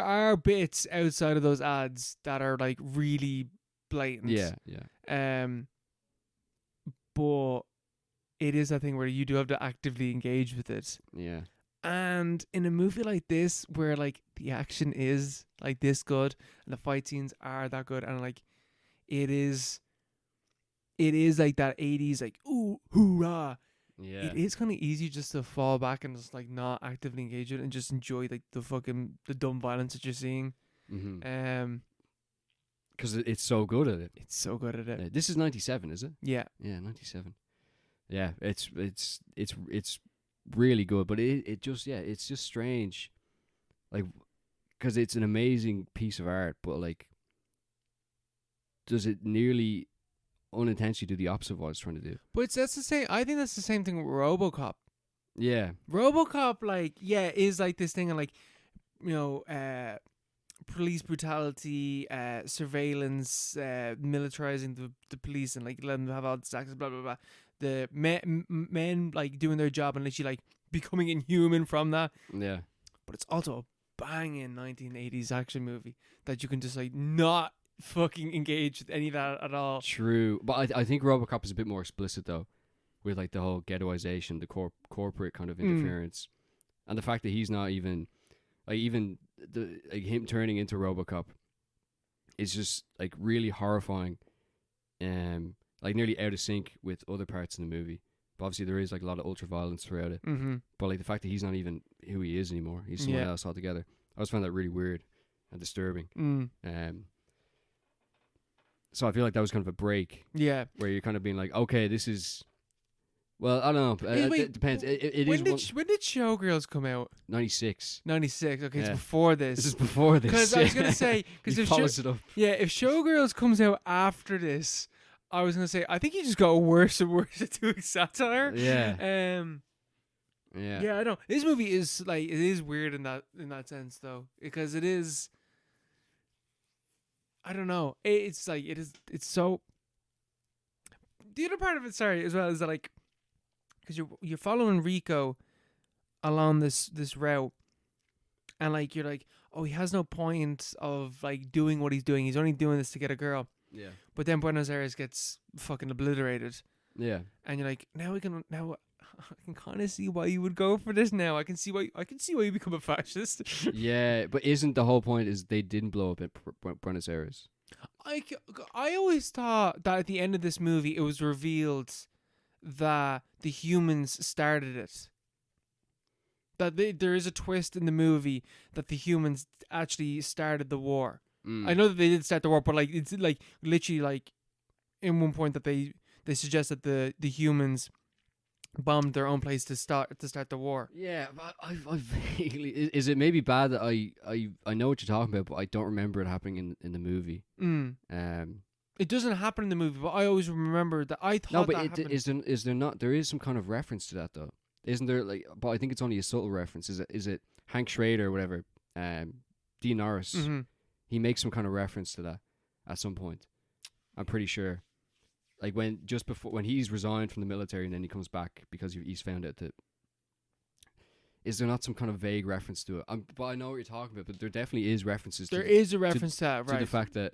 are bits outside of those ads that are like really blatant. Yeah. But it is that thing where you do have to actively engage with it. Yeah. And in a movie like this, where like the action is like this good and the fight scenes are that good, and like it is like that 80s like ooh hoorah. Yeah. It is kind of easy just to fall back and just like not actively engage with it and just enjoy like the dumb violence that you're seeing. Mm-hmm. Because it's so good at it. It's so good at it. Yeah, this is 97, is it? Yeah. Yeah, 97. Yeah, it's really good, but it's just strange, like, because it's an amazing piece of art, but like, does it nearly unintentionally do the opposite of what it's trying to do? But that's the same. I think that's the same thing with RoboCop. Yeah, RoboCop, like, is like this thing of like, police brutality, surveillance, militarizing the police and like letting them have all the access, blah blah blah. The men like doing their job and literally like becoming inhuman from that. Yeah. But it's also a banging 1980s action movie that you can just like not fucking engage with any of that at all. True, but I think RoboCop is a bit more explicit though, with like the whole ghettoization, the corporate kind of interference, and the fact that he's not even him turning into RoboCop is just like really horrifying, like nearly out of sync with other parts in the movie. But obviously there is like a lot of ultra violence throughout it. But like the fact that he's not even who he is anymore, he's someone else altogether. I always found that really weird and disturbing. So I feel like that was kind of a break. Yeah, where you're kind of being like, okay, this is. Well, I don't know. It depends. When did Showgirls come out? 96. 96. Okay, it's before this. This is before this. Because I was gonna say, because if follows it up. Yeah, if Showgirls comes out after this, I was gonna say I think he just got worse and worse at doing satire. Yeah. Yeah, I know. This movie is like, it is weird in that sense though, because it is. I don't know. It's like it is. It's so. The other part of it, sorry, as well, is that like, because you're following Rico along this route, and like you're like, oh, he has no point of like doing what he's doing. He's only doing this to get a girl. Yeah. But then Buenos Aires gets fucking obliterated. Yeah. And you're like, now I can kind of see why you would go for this. Now I can see why you become a fascist. Yeah, but isn't the whole point is they didn't blow up in Buenos Aires? I always thought that at the end of this movie it was revealed that the humans started it. that there is a twist in the movie that the humans actually started the war. Mm. I know that they did start the war, but like it's like literally like in one point that they suggest that the humans bombed their own place to start the war. Yeah, but I vaguely is it maybe bad that I know what you're talking about, but I don't remember it happening in the movie. It doesn't happen in the movie, but I always remember that I thought no, but that happened. is there not? There is some kind of reference to that though, isn't there? Like, but I think it's only a subtle reference. Is it Hank Schrader or whatever? Dean Norris. Mm-hmm. He makes some kind of reference to that at some point. I'm pretty sure. Like when he's resigned from the military and then he comes back because he's found out that. Is there not some kind of vague reference to it? But I know what you're talking about. But there definitely is references. There is a reference to that, right? To the fact that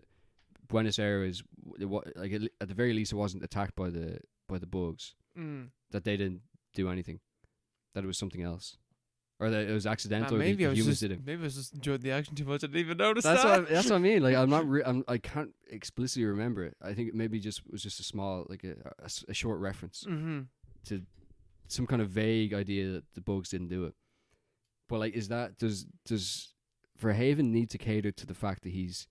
Buenos Aires, at the very least, it wasn't attacked by the bugs. That they didn't do anything. That it was something else, or that it was accidental. Maybe the humans did it. Maybe I was just enjoyed the action too much. I didn't even notice that's that. That's what I mean. Like I'm not. I can't explicitly remember it. I think it maybe was just a small, like a short reference to some kind of vague idea that the bugs didn't do it. But like, does Verhaven need to cater to the fact that he's,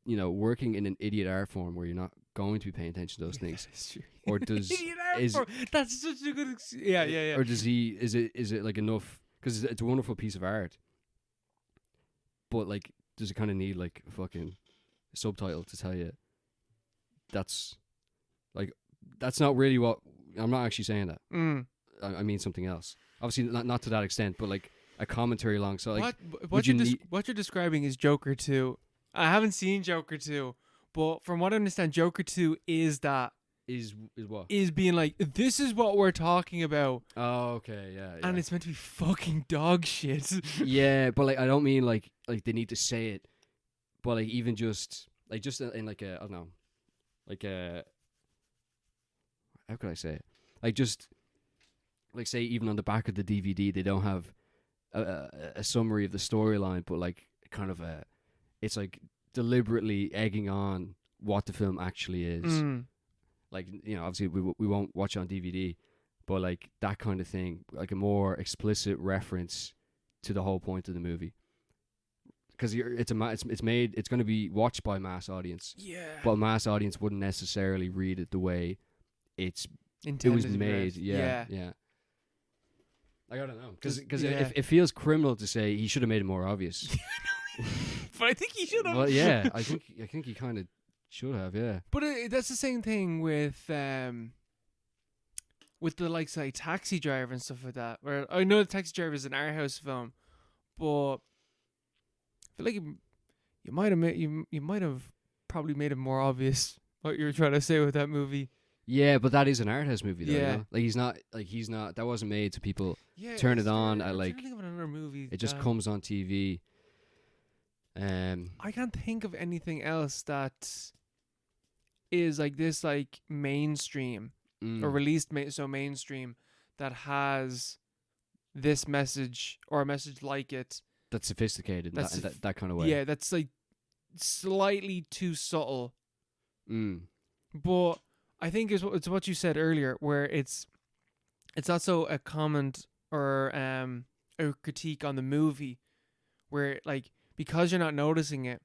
working in an idiot art form where you're not going to be paying attention to those things, or does that's such a good yeah. Or does he? Is it like enough? Because it's a wonderful piece of art, but like, does it kind of need like a fucking subtitle to tell you that's not really what I'm not actually saying that. I mean something else. Obviously not to that extent, but like a commentary along. So like, what you're describing is Joker 2. I haven't seen Joker 2, but from what I understand, Joker 2 is that. Is what? Is being like, this is what we're talking about. Oh, okay, yeah. And it's meant to be fucking dog shit. Yeah, but like I don't mean like they need to say it, but like even just in like a, I don't know, like a, how could I say it? Like just like say even on the back of the DVD they don't have a summary of the storyline, but like kind of it's like deliberately egging on what the film actually is. Like, obviously we won't watch it on DVD, but like that kind of thing, like a more explicit reference to the whole point of the movie. Because it's going to be watched by a mass audience. Yeah. But a mass audience wouldn't necessarily read it the way it was made. Yeah. Like, I don't know, because it feels criminal to say he should have made it more obvious. But I think he should have. Well, yeah, I think he kind of should have, yeah. But that's the same thing with the likes of like Taxi Driver and stuff like that. Where I know the Taxi Driver is an art house film, but I feel like you might have probably made it more obvious what you were trying to say with that movie. Yeah, but that is an art house movie, though. Yeah, like he's not. That wasn't made to people. Yeah, turn it on at like. I'm trying to think of another movie. It just comes on TV. I can't think of anything else that is like this, like mainstream or released so mainstream that has this message or a message like it. That's sophisticated in that kind of way. Yeah, that's like slightly too subtle. But I think it's what you said earlier, where it's also a comment or a critique on the movie, where like because you're not noticing it,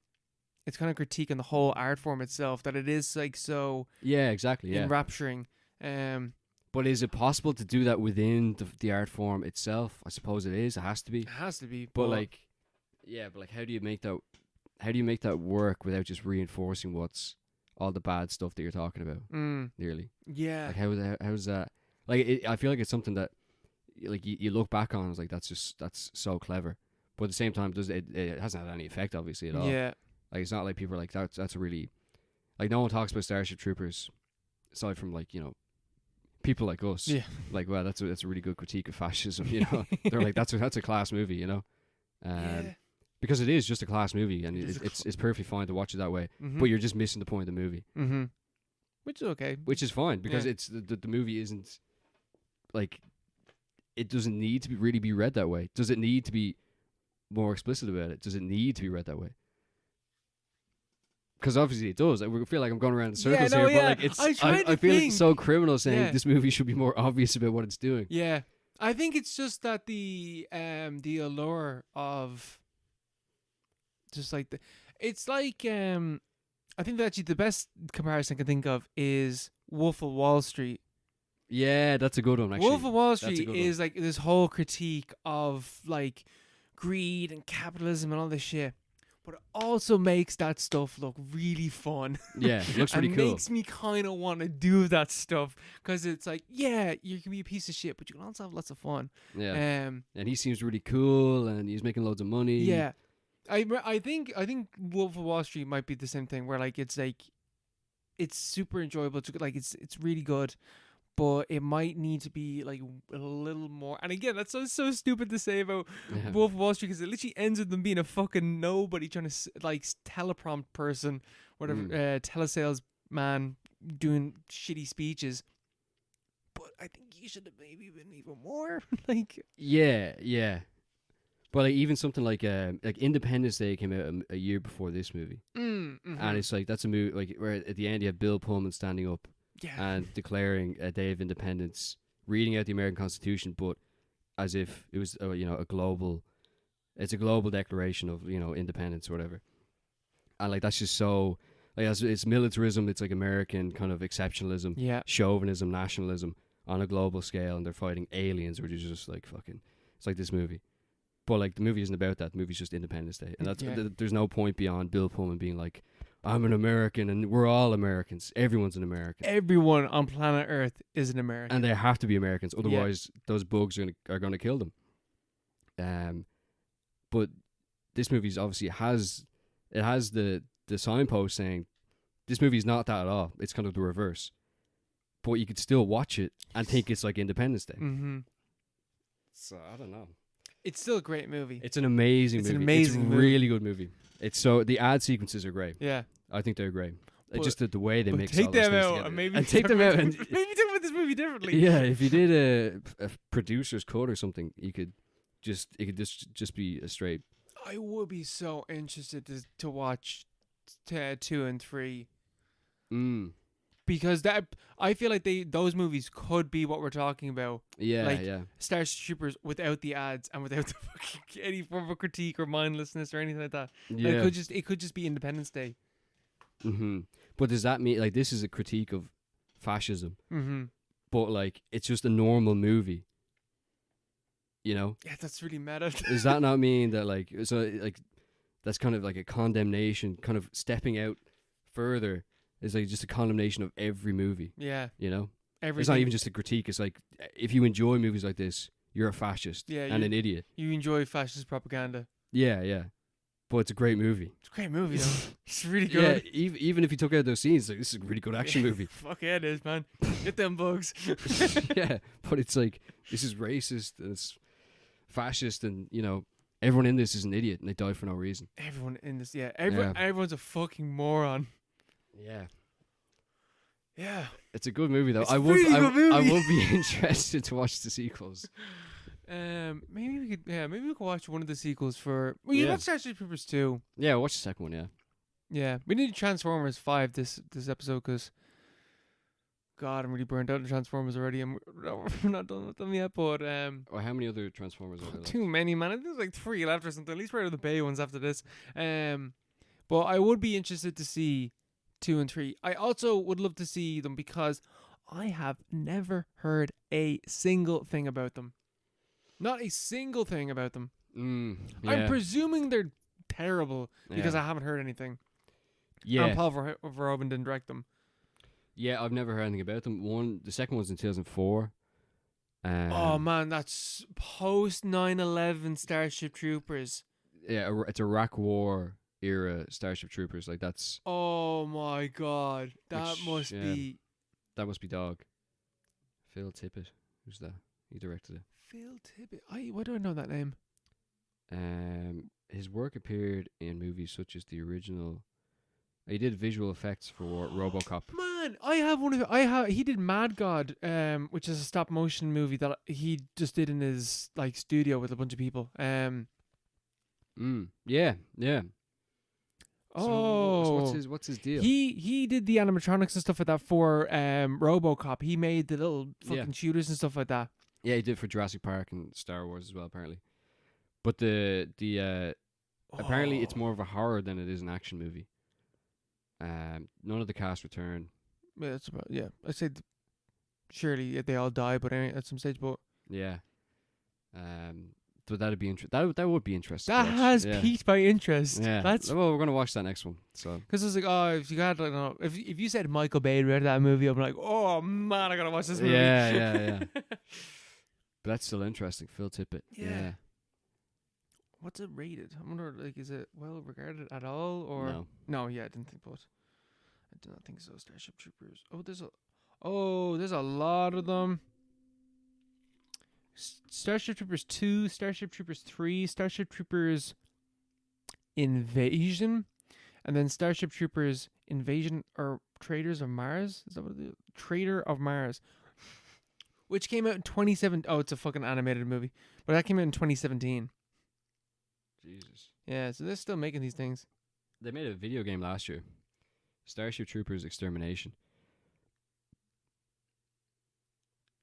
it's kind of critique on the whole art form itself, that it is like so. Yeah, exactly. Yeah, enrapturing. But is it possible to do that within the art form itself? I suppose it is. It has to be. It has to be. But like, yeah, but like, how do you make that? How do you make that work without just reinforcing what's all the bad stuff that you're talking about? Nearly. Yeah. Like how's that? Like I feel like it's something that like you look back on, it's like that's so clever. But at the same time, it hasn't had any effect obviously at all. Yeah. Like it's not like people are like that's a really, like no one talks about Starship Troopers aside from like people like us. Yeah. Like, well, that's a really good critique of fascism. They're like that's a class movie. Yeah. Because it is just a class movie, and it's perfectly fine to watch it that way. But you're just missing the point of the movie. Which is okay. Which is fine because it's the movie isn't like, it doesn't need to really be read that way. Does it need to be more explicit about it? Does it need to be read that way? Because obviously it does. I feel like I'm going around in circles here, but like I feel like it's so criminal saying this movie should be more obvious about what it's doing. Yeah, I think it's just that the allure of just like it's like I think that actually the best comparison I can think of is Wolf of Wall Street. Yeah, that's a good one, actually. Wolf of Wall That's a Street good is like this whole critique of like greed and capitalism and all this shit. But it also makes that stuff look really fun. Yeah, it looks really and cool. makes me kind of want to do that stuff because it's like, yeah, you can be a piece of shit, but you can also have lots of fun. Yeah, and he seems really cool, and he's making loads of money. Yeah, I think Wolf of Wall Street might be the same thing where like it's super enjoyable. Like it's really good. But it might need to be like a little more. And again, that's so stupid to say about Wolf of Wall Street because it literally ends with them being a fucking nobody trying to like teleprompt person, whatever, telesales man doing shitty speeches. But I think you should have maybe been even more like. Yeah. But like even something like Independence Day came out a year before this movie, and it's like that's a movie like where at the end you have Bill Pullman standing up. Yeah. And declaring a day of independence, reading out the American Constitution, but as if it was, a global declaration of, independence or whatever. And like that's just so, like it's militarism, it's like American kind of exceptionalism, chauvinism, nationalism on a global scale, and they're fighting aliens, which is just like fucking, it's like this movie. But like the movie isn't about that. The movie's just Independence Day, and that's there's no point beyond Bill Pullman being like, I'm an American, and we're all Americans. Everyone's an American. Everyone on planet Earth is an American, and they have to be Americans. Otherwise, those bugs are going to kill them. But this movie's obviously has the signpost saying this movie's not that at all. It's kind of the reverse. But you could still watch it and think it's like Independence Day. Mm-hmm. So I don't know. It's still a great movie. It's an amazing movie. It's a really good movie. It's so the ad sequences are great. Yeah, I think they're great. Just the way they mix take all those them things out together. and maybe take them out and maybe talk about this movie differently. Yeah, if you did a producer's cut or something, it could just be a straight. I would be so interested to watch 2 and 3. Because I feel like those movies could be what we're talking about. Yeah. Starship Troopers without the ads and without the fucking any form of critique or mindlessness or anything like that. Yeah. Like, it could just be Independence Day. Mm-hmm. But does that mean like this is a critique of fascism? Mm-hmm. But like it's just a normal movie. Yeah, that's really meta. Does that not mean that like so like that's kind of like a condemnation, kind of stepping out further? It's like just a condemnation of every movie. Yeah. Everything. It's not even just a critique. It's like, if you enjoy movies like this, you're a fascist and an idiot. You enjoy fascist propaganda. Yeah. But it's a great movie. It's a great movie, though. It's really good. Yeah, even if you took out those scenes, like, this is a really good action movie. Fuck yeah, it is, man. Get them bugs. Yeah, but it's like, this is racist and it's fascist and, everyone in this is an idiot and they die for no reason. Everyone in this, everyone's a fucking moron. Yeah. It's a good movie though. It's I would be interested to watch the sequels. Maybe we could watch one of the sequels for. Well, you watch Starship Troopers 2. Yeah, watch the second one. Yeah. Yeah, we need Transformers 5 this episode because, God, I'm really burned out on Transformers already. We're not done with them yet, but Or how many other Transformers are there? Too many, man. I think there's like 3 left or something. At least we're out of the Bay ones after this. But I would be interested to see 2 and 3. I also would love to see them because I have never heard a single thing about them. Not a single thing about them. Yeah. I'm presuming they're terrible because I haven't heard anything. Yeah. And Paul Verhoeven didn't direct them. Yeah, I've never heard anything about them. The second one's in 2004. Oh man, that's post 9/11 Starship Troopers. Yeah, it's Iraq War era Starship Troopers. Like that's. Oh my god, that must be dog. Phil Tippett, who's that? He directed it. Phil Tippett. Why do I know that name? His work appeared in movies such as the original. He did visual effects for RoboCop. Man, I have one of. He did Mad God, which is a stop motion movie that he just did in his like studio with a bunch of people. Yeah. Oh, so what's his deal? He did the animatronics and stuff like that for RoboCop. He made the little fucking shooters and stuff like that. Yeah, he did for Jurassic Park and Star Wars as well, apparently. But apparently it's more of a horror than it is an action movie. None of the cast return. Yeah, that's about. Yeah, I said surely they all die, but at some stage. But Yeah. But that'd be that would be interesting. that to watch. has Yeah. piqued my interest. Yeah. That's Well, we're gonna watch that next one. So. because it's like, oh, if you got, like, no, if you said Michael Bay read that movie, I'm like, oh man, I gotta watch this movie. Yeah. But that's still interesting. Phil Tippett. Yeah. What's it rated? I wonder, like, is it well regarded at all, or No. No, yeah, I didn't think, but I did not think so. Starship Troopers. There's a lot of them. Starship Troopers 2, Starship Troopers 3, Starship Troopers Invasion, and then Starship Troopers Invasion or Traders of Mars. Is that what it is? Trader of Mars, which came out in 2017. Oh, it's a fucking animated movie, but that came out in 2017. Jesus. Yeah, so they're still making these things. They made a video game last year. Starship Troopers Extermination.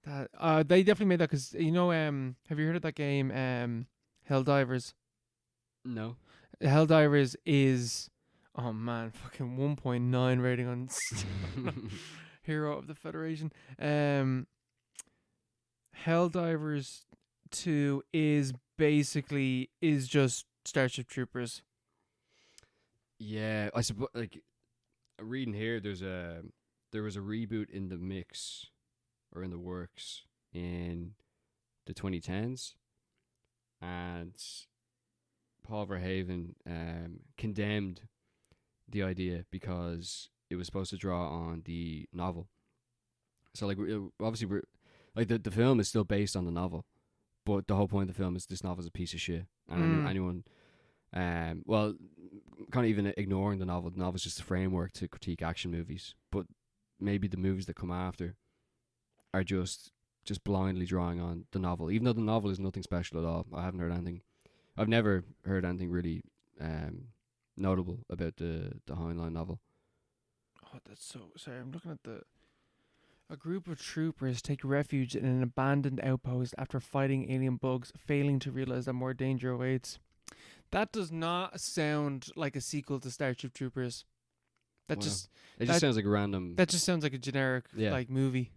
That they definitely made that because have you heard of that game Helldivers? No. Helldivers is fucking 1.9 rating on Hero of the Federation. Helldivers 2 is just Starship Troopers. Yeah, I suppose. Like, reading here, there was a reboot in the mix, or in the works, in the 2010s, and Paul Verhoeven condemned the idea because it was supposed to draw on the novel. So, like, obviously, the film is still based on the novel, but the whole point of the film is this novel is a piece of shit, and anyone, kind of even ignoring the novel. The novel is just a framework to critique action movies, but maybe the movies that come after are just blindly drawing on the novel, even though the novel is nothing special at all. I've never heard anything really notable about the Heinlein novel. Oh, that's so sorry. I'm looking at a group of troopers take refuge in an abandoned outpost after fighting alien bugs, failing to realize that more danger awaits. That does not sound like a sequel to Starship Troopers. It just sounds like a random. That just sounds like a generic like movie.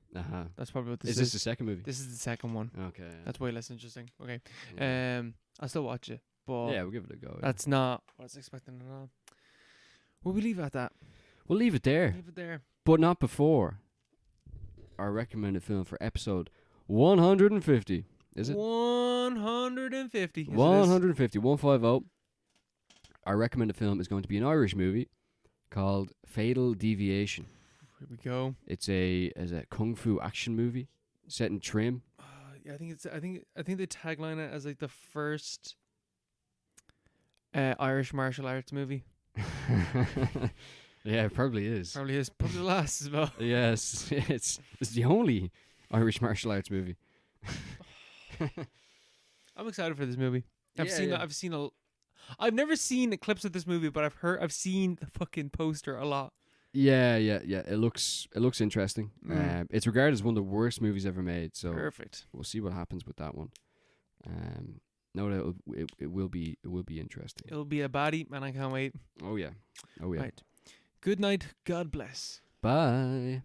That's probably what this is. Is this the second movie? This is the second one. Okay. Yeah. That's way less interesting. Okay. Yeah. I'll still watch it, but Yeah, we'll give it a go. that's not what I was expecting at all. Will we leave it at that? We'll leave it there. Leave it there. But not before our recommended film for episode 150. Is it? 150. Yes, 150. 150. Our recommended film is going to be an Irish movie called Fatal Deviation. Here we go. It's a kung fu action movie set in Trim. Yeah, I think they tagline it as like the first Irish martial arts movie. Yeah, it probably is. Probably is. Probably the last as well. Yes, it's the only Irish martial arts movie. I'm excited for this movie. I've never seen clips of this movie, but I've seen the fucking poster a lot. Yeah. It looks interesting. It's regarded as one of the worst movies ever made. So perfect. We'll see what happens with that one. No doubt it will be interesting. It'll be a baddie, and I can't wait. Oh yeah. Right. Good night. God bless. Bye.